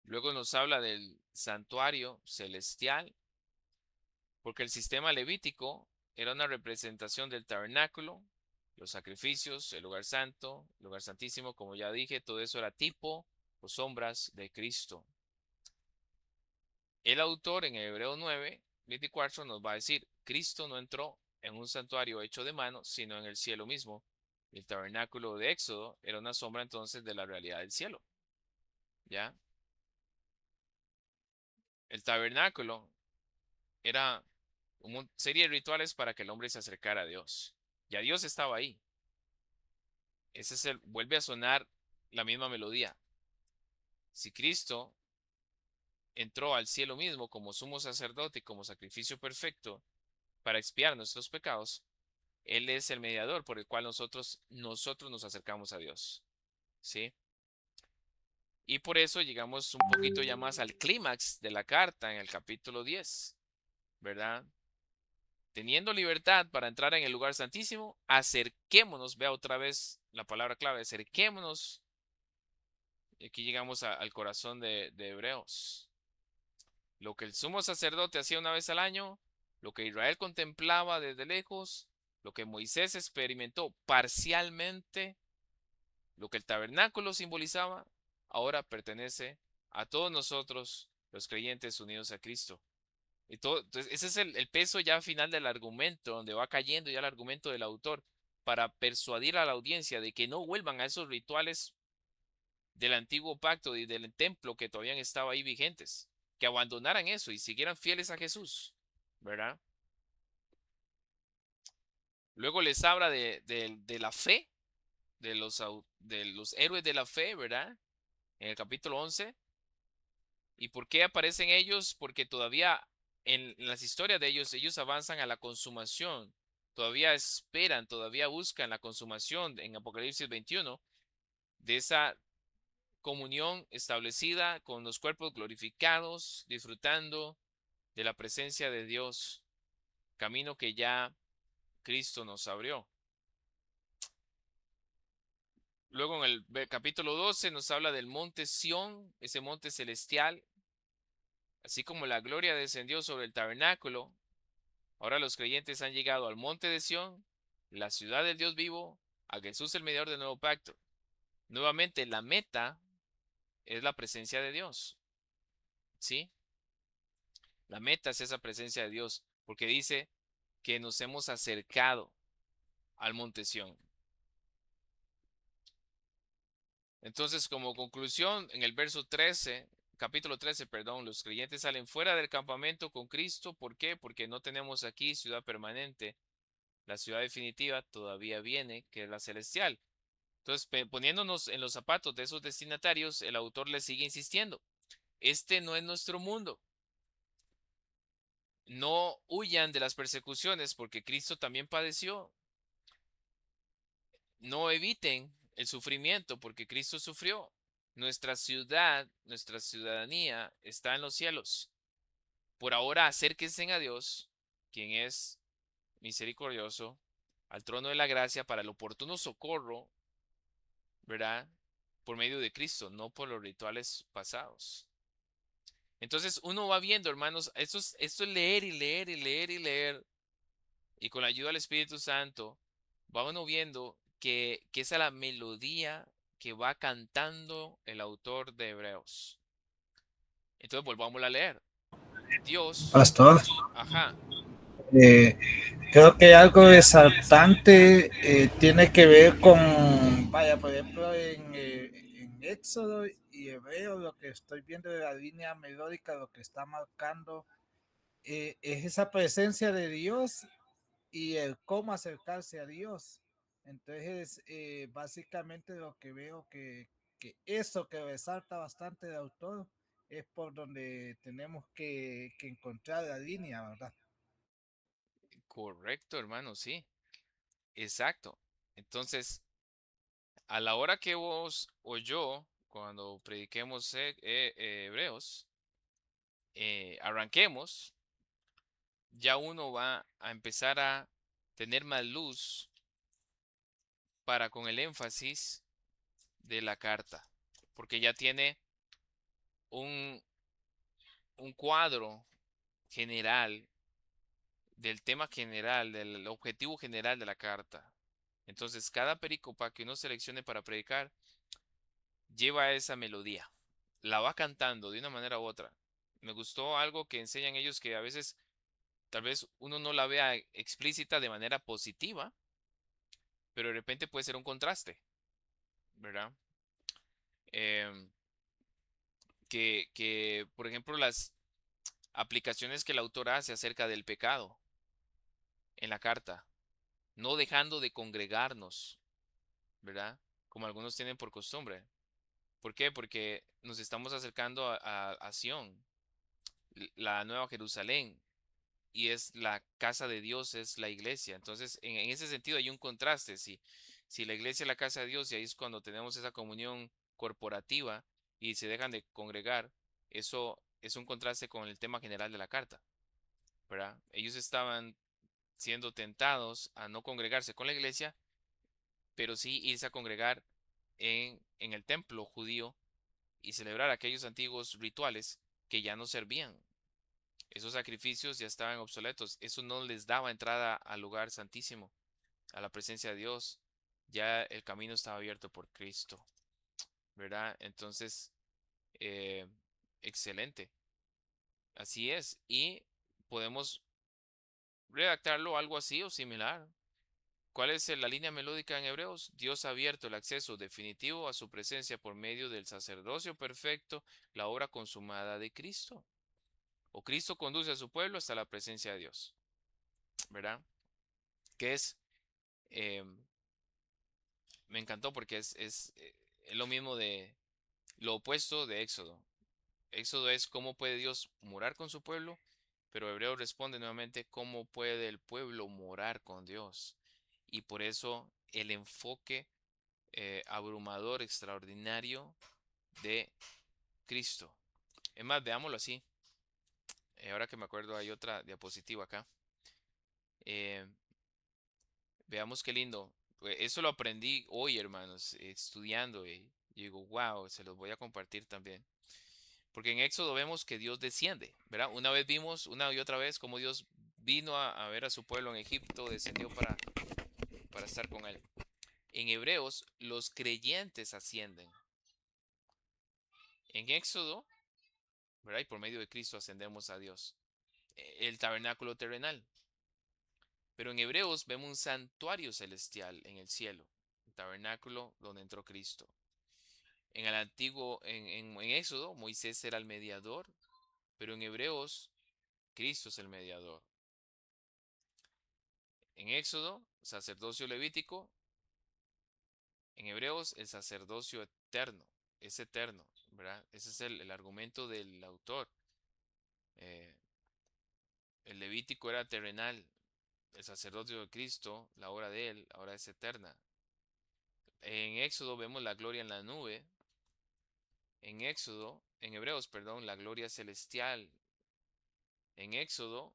Luego nos habla del santuario celestial, porque el sistema levítico era una representación del tabernáculo, los sacrificios, el lugar santo, el lugar santísimo, como ya dije, todo eso era tipo o sombras de Cristo. El autor en Hebreo 9:24 nos va a decir, Cristo no entró en un santuario hecho de mano, sino en el cielo mismo. El tabernáculo de Éxodo era una sombra entonces de la realidad del cielo, ¿ya? El tabernáculo era una serie de rituales para que el hombre se acercara a Dios. Ya Dios estaba ahí. Vuelve a sonar la misma melodía. Si Cristo entró al cielo mismo como sumo sacerdote y como sacrificio perfecto para expiar nuestros pecados, Él es el mediador por el cual nosotros nos acercamos a Dios. ¿Sí? Y por eso llegamos un poquito ya más al clímax de la carta en el capítulo 10, ¿verdad? Teniendo libertad para entrar en el lugar santísimo, acerquémonos, vea otra vez la palabra clave, acerquémonos. Y aquí llegamos al corazón de Hebreos. Lo que el sumo sacerdote hacía una vez al año, lo que Israel contemplaba desde lejos, lo que Moisés experimentó parcialmente, lo que el tabernáculo simbolizaba, ahora pertenece a todos nosotros, los creyentes unidos a Cristo. Y todo, entonces ese es el peso ya final del argumento, donde va cayendo ya el argumento del autor, para persuadir a la audiencia de que no vuelvan a esos rituales del antiguo pacto y del templo que todavía estaba ahí vigentes, que abandonaran eso y siguieran fieles a Jesús, ¿verdad? Luego les habla de la fe, de los héroes de la fe, ¿verdad? En el capítulo 11. ¿Y por qué aparecen ellos? Porque todavía en las historias de ellos avanzan a la consumación, todavía esperan, todavía buscan la consumación en Apocalipsis 21 de esa comunión establecida con los cuerpos glorificados, disfrutando de la presencia de Dios, camino que ya Cristo nos abrió. Luego en el capítulo 12 nos habla del monte Sión, ese monte celestial, así como la gloria descendió sobre el tabernáculo. Ahora los creyentes han llegado al monte de Sión, la ciudad del Dios vivo, a Jesús el mediador del nuevo pacto. Nuevamente la meta es la presencia de Dios, ¿sí? La meta es esa presencia de Dios, porque dice que nos hemos acercado al monte Sión. Entonces, como conclusión, en el verso 13, capítulo 13, perdón, los creyentes salen fuera del campamento con Cristo. ¿Por qué? Porque no tenemos aquí ciudad permanente. La ciudad definitiva todavía viene, que es la celestial. Entonces, poniéndonos en los zapatos de esos destinatarios, el autor le sigue insistiendo. Este no es nuestro mundo. No huyan de las persecuciones porque Cristo también padeció. No eviten el sufrimiento porque Cristo sufrió. Nuestra ciudad, nuestra ciudadanía está en los cielos. Por ahora acérquense a Dios, quien es misericordioso, al trono de la gracia para el oportuno socorro, ¿verdad? Por medio de Cristo, no por los rituales pasados. Entonces uno va viendo, hermanos, esto es leer y leer y leer y leer, y con la ayuda del Espíritu Santo, va uno viendo que esa es la melodía que va cantando el autor de Hebreos. Entonces volvamos a leer. Dios, Pastor, ajá, eh, creo que algo resaltante tiene que ver con, vaya, por ejemplo, en Éxodo y Hebreo, lo que estoy viendo de la línea melódica, lo que está marcando es esa presencia de Dios y el cómo acercarse a Dios. Entonces, básicamente lo que veo que eso que resalta bastante el autor es por donde tenemos que encontrar la línea, ¿verdad? Correcto, hermano, sí, exacto. Entonces, a la hora que vos o yo, cuando prediquemos Hebreos, arranquemos, ya uno va a empezar a tener más luz para con el énfasis de la carta, porque ya tiene un, un cuadro general del tema general, del objetivo general de la carta. Entonces, cada pericopa que uno seleccione para predicar lleva esa melodía, la va cantando de una manera u otra. Me gustó algo que enseñan ellos que a veces tal vez uno no la vea explícita de manera positiva, pero de repente puede ser un contraste, ¿verdad? Em, por ejemplo, las aplicaciones que el autor hace acerca del pecado en la carta, no dejando de congregarnos, ¿verdad? Como algunos tienen por costumbre. ¿Por qué? Porque nos estamos acercando a Sión, la Nueva Jerusalén, y es la casa de Dios, es la iglesia. Entonces, en ese sentido hay un contraste. Si la iglesia es la casa de Dios y ahí es cuando tenemos esa comunión corporativa y se dejan de congregar, eso es un contraste con el tema general de la carta, ¿verdad? Ellos estaban siendo tentados a no congregarse con la iglesia, pero sí irse a congregar en el templo judío y celebrar aquellos antiguos rituales que ya no servían. Esos sacrificios ya estaban obsoletos. Eso no les daba entrada al lugar santísimo, a la presencia de Dios. Ya el camino estaba abierto por Cristo, ¿verdad? Entonces, eh, excelente. Así es. Y podemos redactarlo algo así o similar. ¿Cuál es la línea melódica en Hebreos? Dios ha abierto el acceso definitivo a su presencia por medio del sacerdocio perfecto, la obra consumada de Cristo. O Cristo conduce a su pueblo hasta la presencia de Dios, ¿verdad? Que es, eh, me encantó porque es lo mismo de lo opuesto de Éxodo. Éxodo es cómo puede Dios morar con su pueblo, pero Hebreo responde nuevamente cómo puede el pueblo morar con Dios. Y por eso el enfoque abrumador, extraordinario de Cristo. Es más, veámoslo así. Ahora que me acuerdo, hay otra diapositiva acá. Eh, Veamos qué lindo. Eso lo aprendí hoy, hermanos, estudiando. Y yo digo, wow, se los voy a compartir también. Porque en Éxodo vemos que Dios desciende, ¿verdad? Una vez vimos, una y otra vez, cómo Dios vino a ver a su pueblo en Egipto, descendió para estar con él. En Hebreos, los creyentes ascienden. En Éxodo, ¿verdad? Y por medio de Cristo ascendemos a Dios. El tabernáculo terrenal. Pero en Hebreos vemos un santuario celestial en el cielo, el tabernáculo donde entró Cristo. En el antiguo, en Éxodo, Moisés era el mediador, pero en Hebreos, Cristo es el mediador. En Éxodo, sacerdocio levítico, en Hebreos, el sacerdocio eterno, es eterno, ¿verdad? Ese es el argumento del autor. Eh, el levítico era terrenal, el sacerdocio de Cristo, la obra de él, ahora es eterna. En Éxodo vemos la gloria en la nube. En Éxodo, en Hebreos, perdón, la gloria celestial. En Éxodo,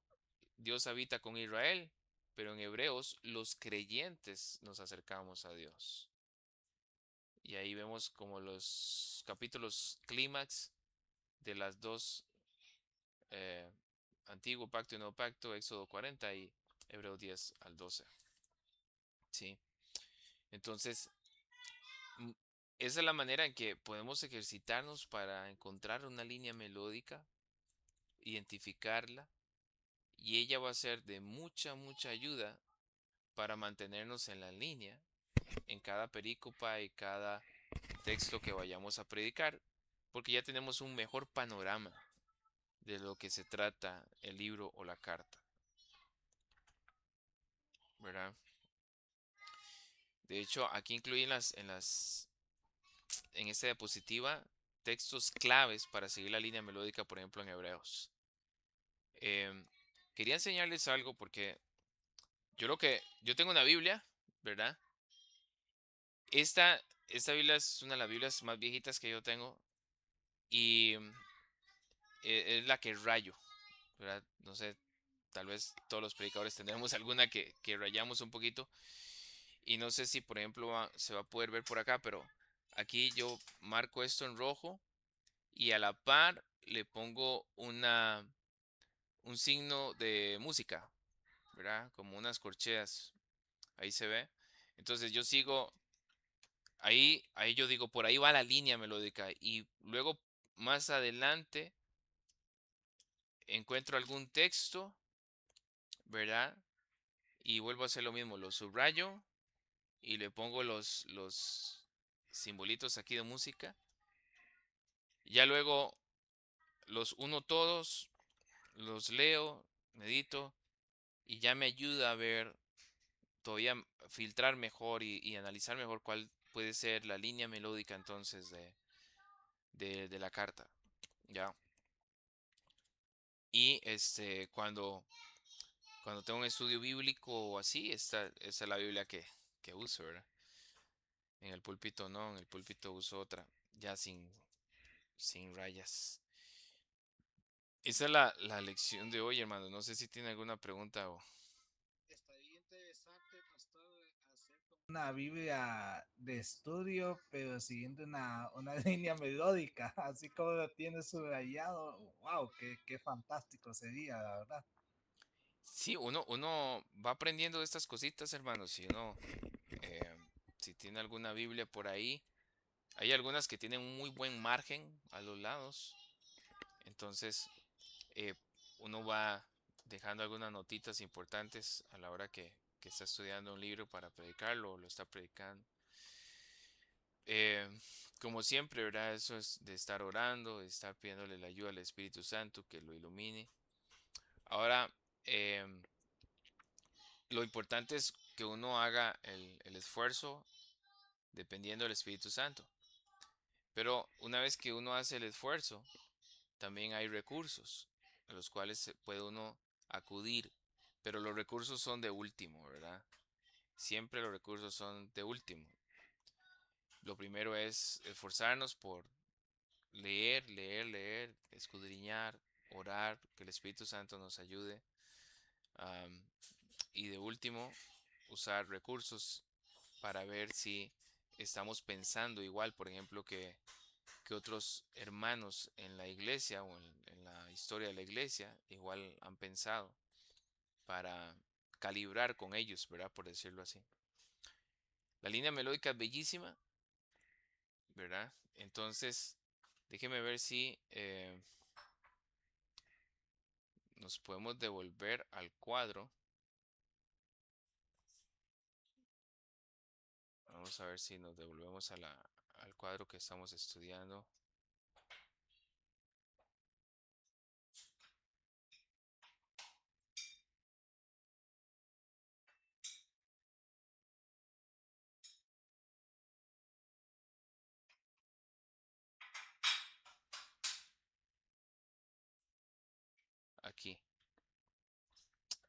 Dios habita con Israel, pero en Hebreos, los creyentes nos acercamos a Dios. Y ahí vemos como los capítulos clímax de las dos, eh, Antiguo Pacto y Nuevo Pacto, Éxodo 40 y Hebreos 10 al 12. ¿Sí? Entonces, mm, esa es la manera en que podemos ejercitarnos para encontrar una línea melódica, identificarla, y ella va a ser de mucha, mucha ayuda para mantenernos en la línea en cada perícopa y cada texto que vayamos a predicar. porque ya tenemos un mejor panorama de lo que se trata el libro o la carta, ¿verdad? De hecho, aquí incluyen en esta diapositiva textos claves para seguir la línea melódica, por ejemplo, en Hebreos. Em, Quería enseñarles algo porque yo tengo una Biblia, ¿verdad? Esta Biblia es una de las Biblias más viejitas que yo tengo y es la que rayo, ¿verdad? No sé, tal vez todos los predicadores tendremos alguna que rayamos un poquito y no sé si, por ejemplo, se va a poder ver por acá, pero aquí yo marco esto en rojo y a la par le pongo un signo de música, ¿verdad? Como unas corcheas, ahí se ve. Entonces yo sigo, ahí yo digo, por ahí va la línea melódica y luego más adelante encuentro algún texto, ¿verdad? Y vuelvo a hacer lo mismo, lo subrayo y le pongo los simbolitos aquí de música. Ya luego los uno todos, los leo, medito y ya me ayuda a ver, todavía filtrar mejor y analizar mejor cuál puede ser la línea melódica entonces de la carta. ¿Ya? Y cuando tengo un estudio bíblico o así, esta es la Biblia que uso, ¿verdad? En el púlpito no, en el púlpito uso otra, ya sin rayas. Esa es la lección de hoy, hermano. No sé si tiene alguna pregunta o... Estaría interesante, pastor, hacer como una Biblia de estudio, pero siguiendo una línea melódica, así como lo tiene subrayado. Wow, qué fantástico sería, la verdad. Sí, uno va aprendiendo de estas cositas, hermano. Eh, si tiene alguna Biblia por ahí, hay algunas que tienen un muy buen margen a los lados. Entonces, eh, uno va dejando algunas notitas importantes a la hora que está estudiando un libro para predicarlo o lo está predicando. Eh, Como siempre, ¿verdad? Eso es de estar orando, de estar pidiéndole la ayuda al Espíritu Santo que lo ilumine. Ahora, em, lo importante es que uno haga el esfuerzo dependiendo del Espíritu Santo. Pero una vez que uno hace el esfuerzo, también hay recursos a los cuales puede uno acudir. Pero los recursos son de último, ¿verdad? Siempre los recursos son de último. Lo primero es esforzarnos por leer, leer, leer, escudriñar, orar, que el Espíritu Santo nos ayude. am, y de último, usar recursos para ver si estamos pensando igual, por ejemplo, que otros hermanos en la iglesia o en la historia de la iglesia igual han pensado para calibrar con ellos, ¿verdad? Por decirlo así. La línea melódica es bellísima, ¿verdad? Entonces, déjeme ver si nos podemos devolver al cuadro. Vamos a ver si nos devolvemos al cuadro que estamos estudiando. Aquí.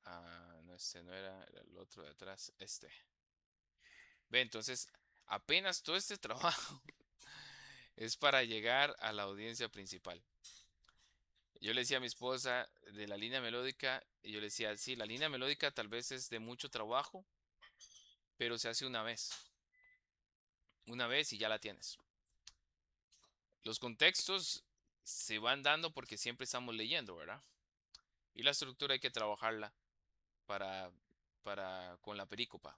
Ah, no, este no era el otro de atrás. Este. Ve, entonces, apenas todo este trabajo es para llegar a la audiencia principal. Yo le decía a mi esposa de la línea melódica, y yo le decía, sí, la línea melódica tal vez es de mucho trabajo, pero se hace una vez y ya la tienes. Los contextos se van dando porque siempre estamos leyendo, ¿verdad? Y la estructura hay que trabajarla para, con la perícopa.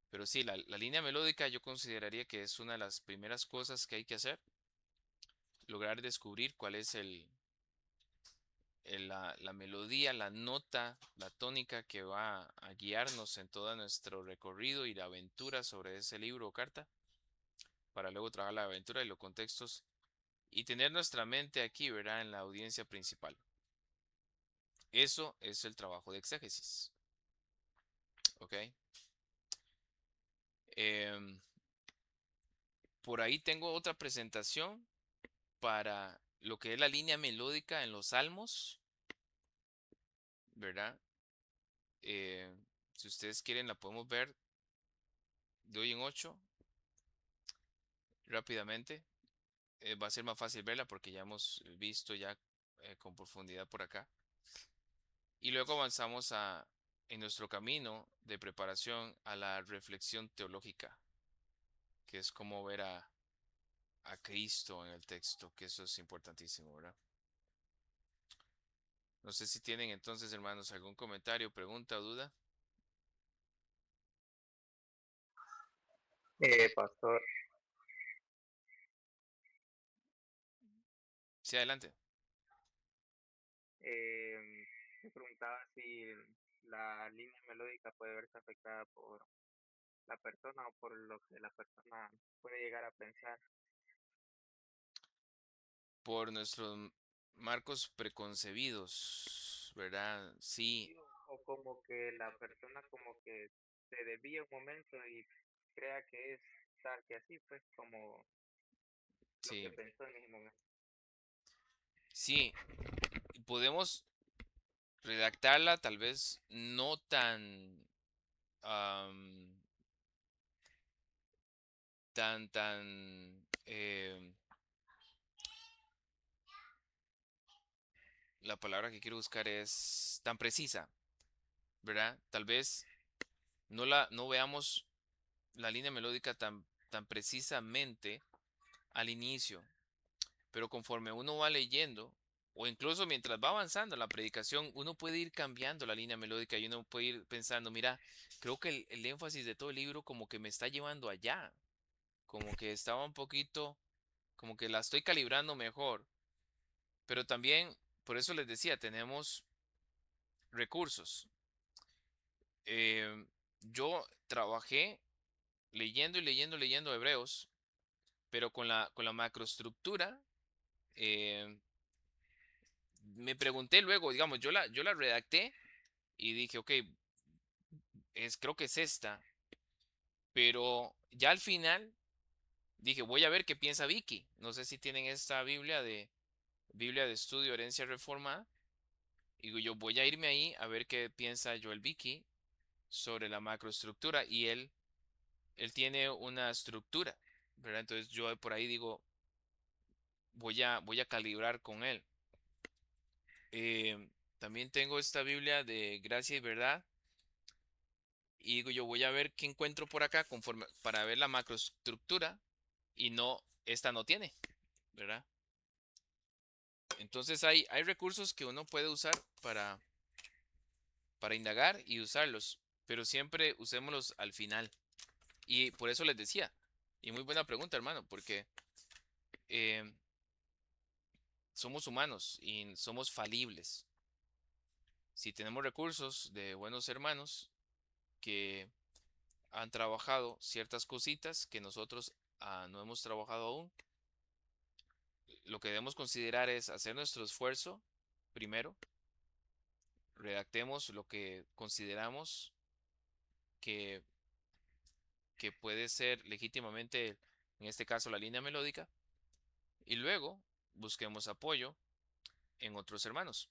Pero sí, la línea melódica yo consideraría que es una de las primeras cosas que hay que hacer, lograr descubrir cuál es la melodía, la nota, la tónica que va a guiarnos en todo nuestro recorrido y la aventura sobre ese libro o carta, para luego trabajar la aventura y los contextos y tener nuestra mente aquí, ¿verdad? En la audiencia principal. Eso es el trabajo de exégesis. ¿Ok? Em, por ahí tengo otra presentación para lo que es la línea melódica en los salmos, ¿verdad? Eh, si ustedes quieren, la podemos ver de hoy en 8 rápidamente. Va a ser más fácil verla porque ya hemos visto ya con profundidad por acá. Y luego avanzamos en nuestro camino de preparación a la reflexión teológica, que es como ver a Cristo en el texto, que eso es importantísimo, ¿verdad? No sé si tienen entonces, hermanos, algún comentario, pregunta o duda. Pastor, Sí, adelante. me preguntaba si la línea melódica puede verse afectada por la persona o por lo que la persona puede llegar a pensar, Por nuestros marcos preconcebidos, ¿verdad? Sí, ¿sí? O como que la persona como que se desvía un momento y crea que es tal que así, pues como lo que sí, pensó en ese momento. sí. Podemos redactarla tal vez no tan, am, la palabra que quiero buscar es tan precisa, ¿verdad? Tal vez no veamos la línea melódica tan precisamente al inicio, pero conforme uno va leyendo, o incluso mientras va avanzando la predicación, uno puede ir cambiando la línea melódica y uno puede ir pensando, mira, creo que el énfasis de todo el libro como que me está llevando allá, como que estaba un poquito, como que la estoy calibrando mejor, pero también, por eso les decía, tenemos recursos. Yo trabajé leyendo y leyendo, leyendo Hebreos, pero con la macroestructura, eh, me pregunté luego, digamos, yo la redacté y dije, ok, creo que es esta, pero ya al final dije, voy a ver qué piensa Vicky. No sé si tienen esta Biblia de Estudio Herencia Reformada. Y digo, yo voy a irme ahí a ver qué piensa Joel Vicky sobre la macroestructura. Y él tiene una estructura, ¿verdad? Entonces yo por ahí digo, voy a calibrar con él. También tengo esta Biblia de Gracia y Verdad. Y digo, yo voy a ver qué encuentro por acá conforme para ver la macroestructura y no, esta no tiene, ¿verdad? Entonces hay recursos que uno puede usar para indagar y usarlos, pero siempre usémoslos al final. Y por eso les decía, y muy buena pregunta, hermano, porque eh, somos humanos y somos falibles. Si tenemos recursos de buenos hermanos que han trabajado ciertas cositas que nosotros no hemos trabajado aún, lo que debemos considerar es hacer nuestro esfuerzo primero, redactemos lo que consideramos que, que puede ser legítimamente, en este caso, la línea melódica, y luego busquemos apoyo en otros hermanos.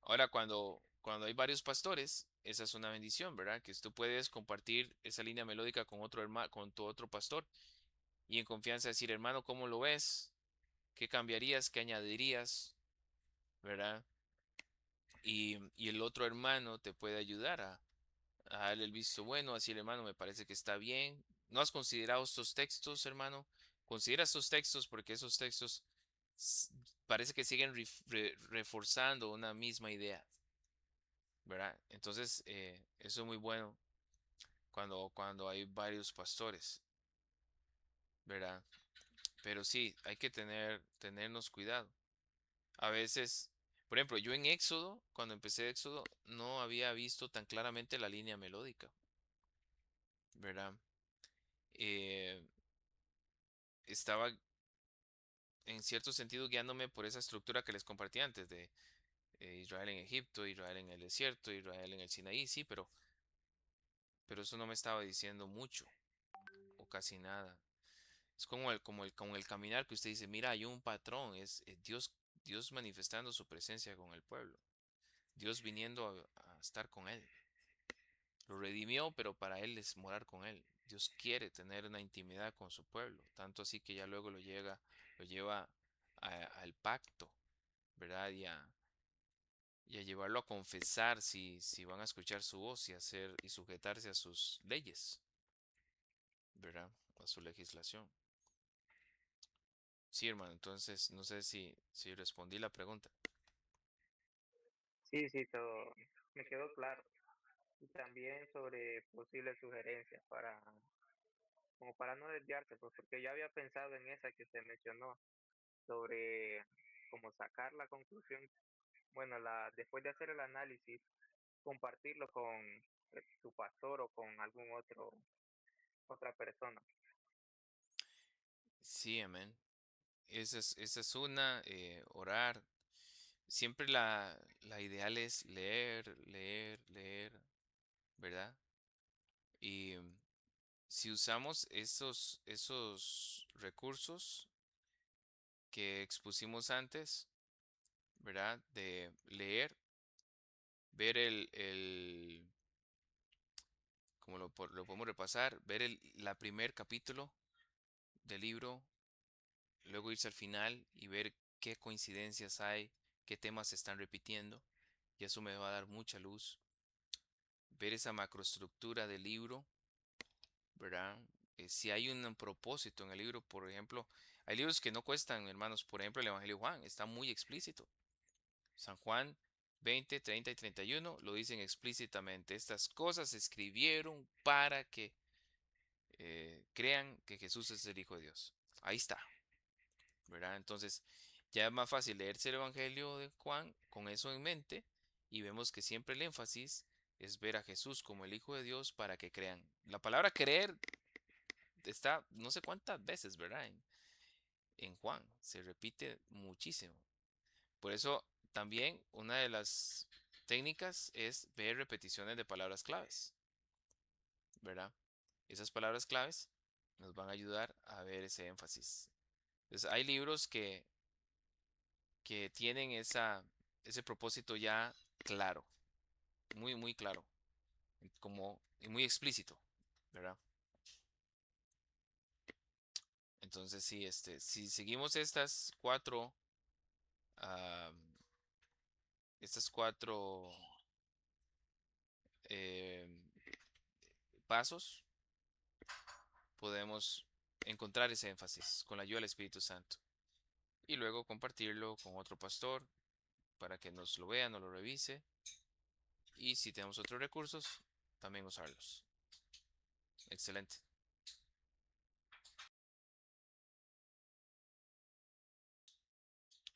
Ahora, cuando hay varios pastores, esa es una bendición, ¿verdad? Que tú puedes compartir esa línea melódica con otro hermano, con tu otro pastor, y en confianza decir, hermano, ¿cómo lo ves? ¿Qué cambiarías? ¿Qué añadirías? ¿Verdad? Y el otro hermano te puede ayudar a darle el visto bueno, así hermano, me parece que está bien. ¿No has considerado estos textos, hermano? Considera estos textos porque esos textos s- parece que siguen reforzando una misma idea, ¿verdad? Entonces, eso es muy bueno cuando hay varios pastores, ¿verdad? Pero sí, hay que tenernos cuidado. A veces, por ejemplo, yo en Éxodo, cuando empecé Éxodo, no había visto tan claramente la línea melódica, ¿verdad? Eh, estaba en cierto sentido guiándome por esa estructura que les compartí antes de Israel en Egipto, Israel en el desierto, Israel en el Sinaí, sí, pero eso no me estaba diciendo mucho o casi nada. Es como el caminar que usted dice, mira, hay un patrón, es Dios manifestando su presencia con el pueblo, Dios viniendo a estar con él. Lo redimió, pero para él es morar con él. Dios quiere tener una intimidad con su pueblo, tanto así que ya luego lo lleva al pacto, ¿verdad? Y a llevarlo a confesar si van a escuchar su voz y sujetarse a sus leyes, ¿verdad? A su legislación. Sí, hermano, entonces no sé si respondí la pregunta. Sí, sí, todo me quedó claro. Y también sobre posibles sugerencias como para no desviarse, pues porque yo había pensado en esa que se mencionó, sobre cómo sacar la conclusión, bueno, después de hacer el análisis, compartirlo con tu pastor o con otra persona. Sí, amén. Esa es una, orar. Siempre la ideal es leer, leer, leer, ¿verdad? Y si usamos esos recursos que expusimos antes, ¿verdad? De leer, ver como lo podemos repasar, ver la primer capítulo del libro, luego irse al final y ver qué coincidencias hay, qué temas se están repitiendo, y eso me va a dar mucha luz. Ver esa macroestructura del libro, ¿verdad? Si hay un propósito en el libro, por ejemplo, hay libros que no cuestan, hermanos, por ejemplo, el Evangelio de Juan está muy explícito. San Juan 20, 30 y 31 lo dicen explícitamente. Estas cosas se escribieron para que crean que Jesús es el Hijo de Dios. Ahí está, ¿verdad? Entonces, ya es más fácil leerse el Evangelio de Juan con eso en mente y vemos que siempre el énfasis es ver a Jesús como el Hijo de Dios para que crean. La palabra creer está no sé cuántas veces, ¿verdad? En Juan, se repite muchísimo. Por eso también una de las técnicas es ver repeticiones de palabras claves, ¿verdad? Esas palabras claves nos van a ayudar a ver ese énfasis. Entonces, hay libros que tienen ese propósito ya claro, muy, muy claro, y muy explícito, ¿verdad? Entonces, sí, si seguimos ah, estas cuatro eh, pasos, podemos encontrar ese énfasis con la ayuda del Espíritu Santo y luego compartirlo con otro pastor para que nos lo vea, nos lo revise y si tenemos otros recursos, también usarlos. Excelente.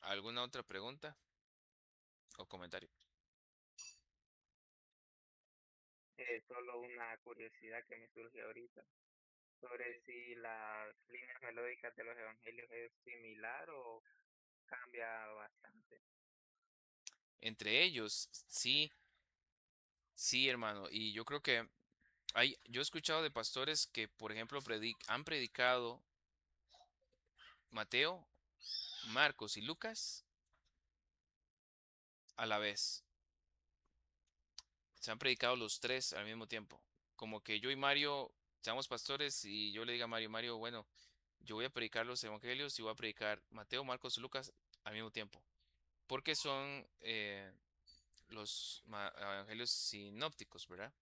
¿Alguna otra pregunta o comentario? Solo una curiosidad que me surge ahorita sobre si las líneas melódicas de los evangelios es similar o cambia bastante. Entre ellos, sí, sí, hermano. Y yo creo que yo he escuchado de pastores que, por ejemplo, han predicado Mateo, Marcos y Lucas a la vez. Se han predicado los tres al mismo tiempo. Como que yo y Mario seamos pastores y yo le diga a Mario, Mario, bueno, yo voy a predicar los evangelios y voy a predicar Mateo, Marcos y Lucas al mismo tiempo. Porque son los evangelios sinópticos, ¿verdad?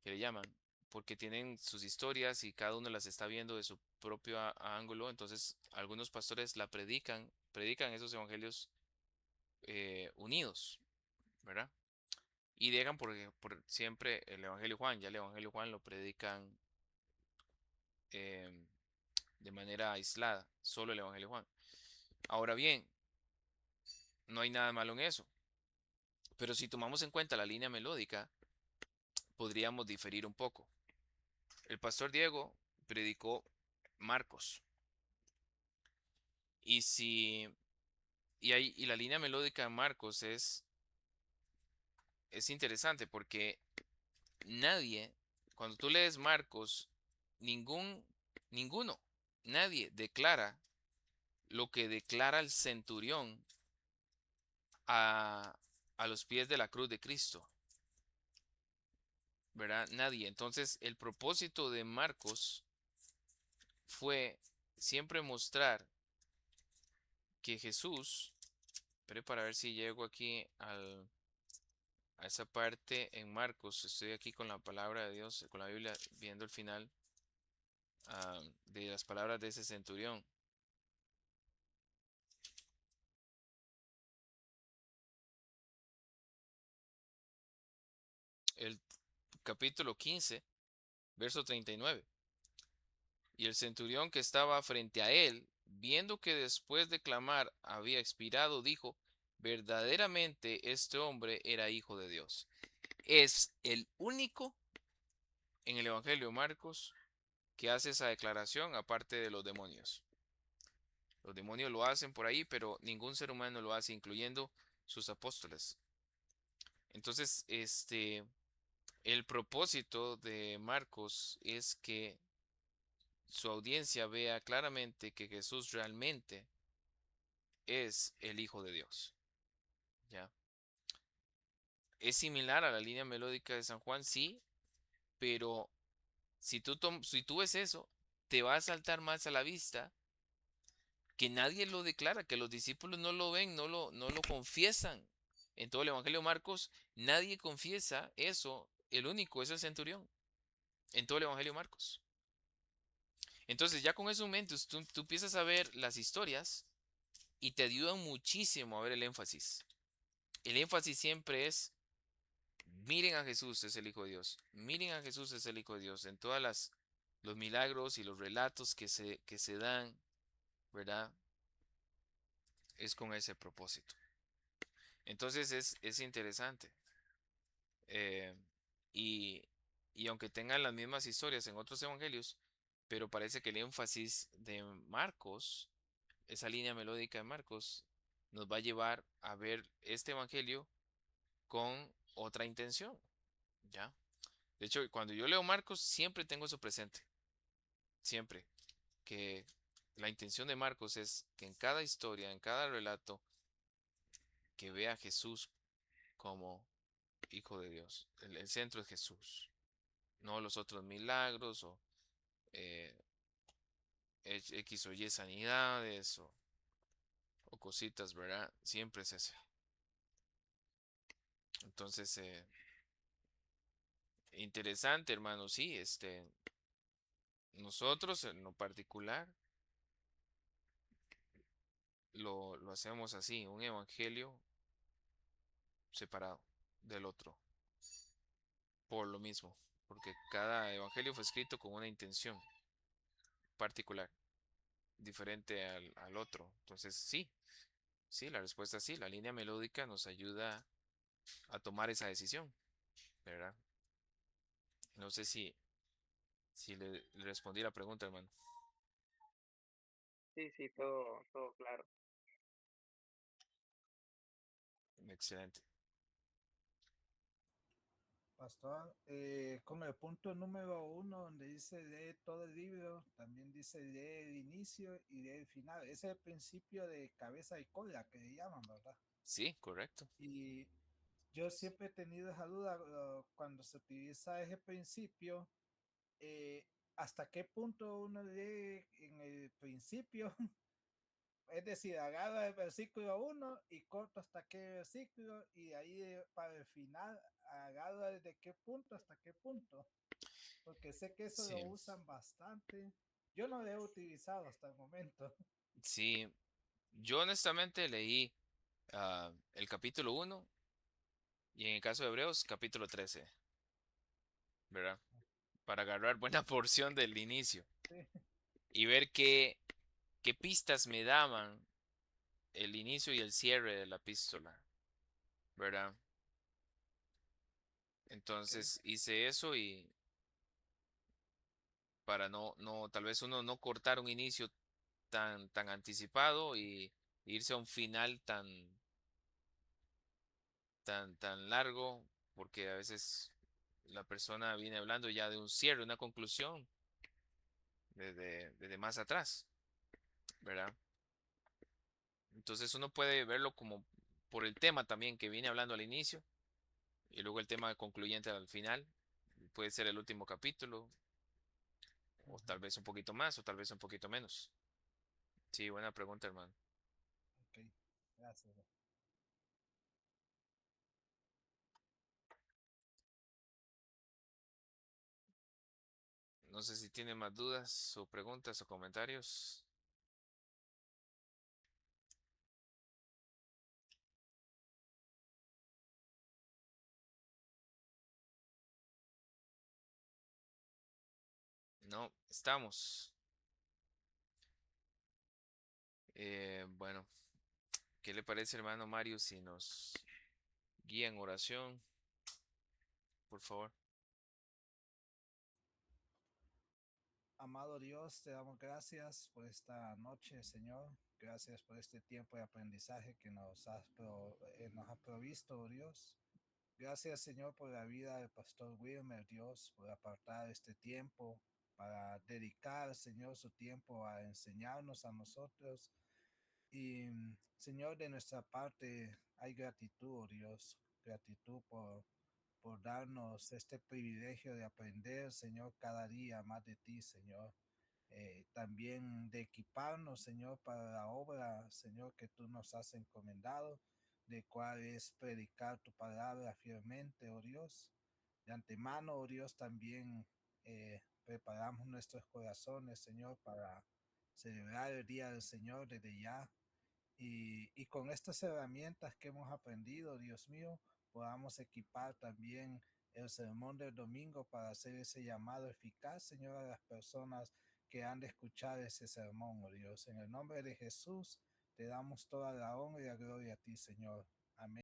Que le llaman. Porque tienen sus historias y cada uno las está viendo de su propio ángulo. Entonces, algunos pastores predican esos evangelios unidos, ¿verdad? Y dejan por siempre el Evangelio de Juan. Ya el Evangelio de Juan lo predican em, de manera aislada, solo el Evangelio de Juan. Ahora bien, no hay nada malo en eso. Pero si tomamos en cuenta la línea melódica, podríamos diferir un poco. El pastor Diego predicó Marcos. Y si, y la línea melódica de Marcos es interesante porque nadie, cuando tú lees Marcos, ningún, ninguno, nadie declara lo que declara el centurión a, a los pies de la cruz de Cristo, ¿verdad? Nadie. Entonces, el propósito de Marcos fue siempre mostrar que Jesús, pero para ver si llego aquí a esa parte en Marcos, estoy aquí con la palabra de Dios, con la Biblia, viendo el final de las palabras de ese centurión. El capítulo 15, verso 39. Y el centurión que estaba frente a él, viendo que después de clamar había expirado, dijo, verdaderamente este hombre era hijo de Dios. Es el único en el Evangelio de Marcos que hace esa declaración, aparte de los demonios. Los demonios lo hacen por ahí, pero ningún ser humano lo hace, incluyendo sus apóstoles. Entonces, el propósito de Marcos es que su audiencia vea claramente que Jesús realmente es el Hijo de Dios. ¿Ya? Es similar a la línea melódica de San Juan, sí, pero si tú ves eso, te va a saltar más a la vista que nadie lo declara, que los discípulos no lo ven, no lo confiesan. En todo el Evangelio de Marcos, nadie confiesa eso, el único es el centurión, en todo el Evangelio de Marcos. Entonces, ya con eso en mente, tú empiezas a ver las historias y te ayudan muchísimo a ver el énfasis. El énfasis siempre es, miren a Jesús, es el Hijo de Dios. Miren a Jesús, es el Hijo de Dios. En todas los milagros y los relatos que se dan, ¿verdad? Es con ese propósito. Entonces es interesante. Eh, y, y aunque tengan las mismas historias en otros evangelios, pero parece que el énfasis de Marcos, esa línea melódica de Marcos, nos va a llevar a ver este evangelio con otra intención, ¿ya? De hecho, cuando yo leo Marcos, siempre tengo eso presente, siempre, que la intención de Marcos es que en cada historia, en cada relato, que vea a Jesús como Hijo de Dios. El centro es Jesús, no los otros milagros o eh, X o Y sanidades o cositas, ¿verdad? Siempre es ese. Entonces, interesante, hermano, sí, nosotros en lo particular lo hacemos así, un evangelio separado del otro, por lo mismo, porque cada evangelio fue escrito con una intención particular, diferente al otro. Entonces, sí, sí, la respuesta es sí, la línea melódica nos ayuda a tomar esa decisión, ¿verdad? No sé si le respondí la pregunta, hermano. Sí, sí, todo claro. Excelente. Pastor, con el punto número 1, donde dice lee todo el libro, también dice lee el inicio y lee el final. Ese es el principio de cabeza y cola que le llaman, ¿verdad? Sí, correcto. Y yo siempre he tenido esa duda cuando se utiliza ese principio, eh, hasta qué punto uno lee en el principio, es decir, agarra el versículo 1 y corto hasta qué versículo y ahí para el final agarra desde qué punto hasta qué punto, porque sé que eso lo Sí, usan bastante. Yo no lo he utilizado hasta el momento. sí. Yo honestamente leí el capítulo 1 y en el caso de Hebreos, capítulo 13, ¿verdad? Para agarrar buena porción del inicio Sí, y ver qué pistas me daban el inicio y el cierre de la epístola, ¿verdad? sí, Entonces hice eso y para tal vez uno no cortar un inicio tan anticipado y irse a un final tan largo, porque a veces la persona viene hablando ya de un cierre, una conclusión desde más atrás, ¿verdad? Entonces uno puede verlo como por el tema también que viene hablando al inicio y luego el tema concluyente al final. Puede ser el último capítulo, o Ujú. tal vez un poquito más, o tal vez un poquito menos. Sí, buena pregunta, hermano. Ok, gracias. No sé si tiene más dudas o preguntas o comentarios. No, estamos. Bueno, ¿qué le parece, hermano Mario, si nos guía en oración, por favor? Amado Dios, te damos gracias por esta noche, Señor. Gracias por este tiempo de aprendizaje que nos has provisto, oh Dios. Gracias, Señor, por la vida del pastor Wilmer, Dios, por apartar este tiempo para dedicar, Señor, su tiempo a enseñarnos a nosotros. Y, Señor, de nuestra parte hay gratitud, oh Dios, gratitud por darnos este privilegio de aprender, Señor, cada día más de ti, Señor. También de equiparnos, Señor, para la obra, Señor, que tú nos has encomendado, de cuál es predicar tu palabra fielmente, oh Dios. De antemano, oh Dios, también preparamos nuestros corazones, Señor, para celebrar el día del Señor desde ya. Y con estas herramientas que hemos aprendido, Dios mío, podamos equipar también el sermón del domingo para hacer ese llamado eficaz, Señor, a las personas que han de escuchar ese sermón, oh Dios. En el nombre de Jesús, te damos toda la honra y la gloria a ti, Señor. Amén.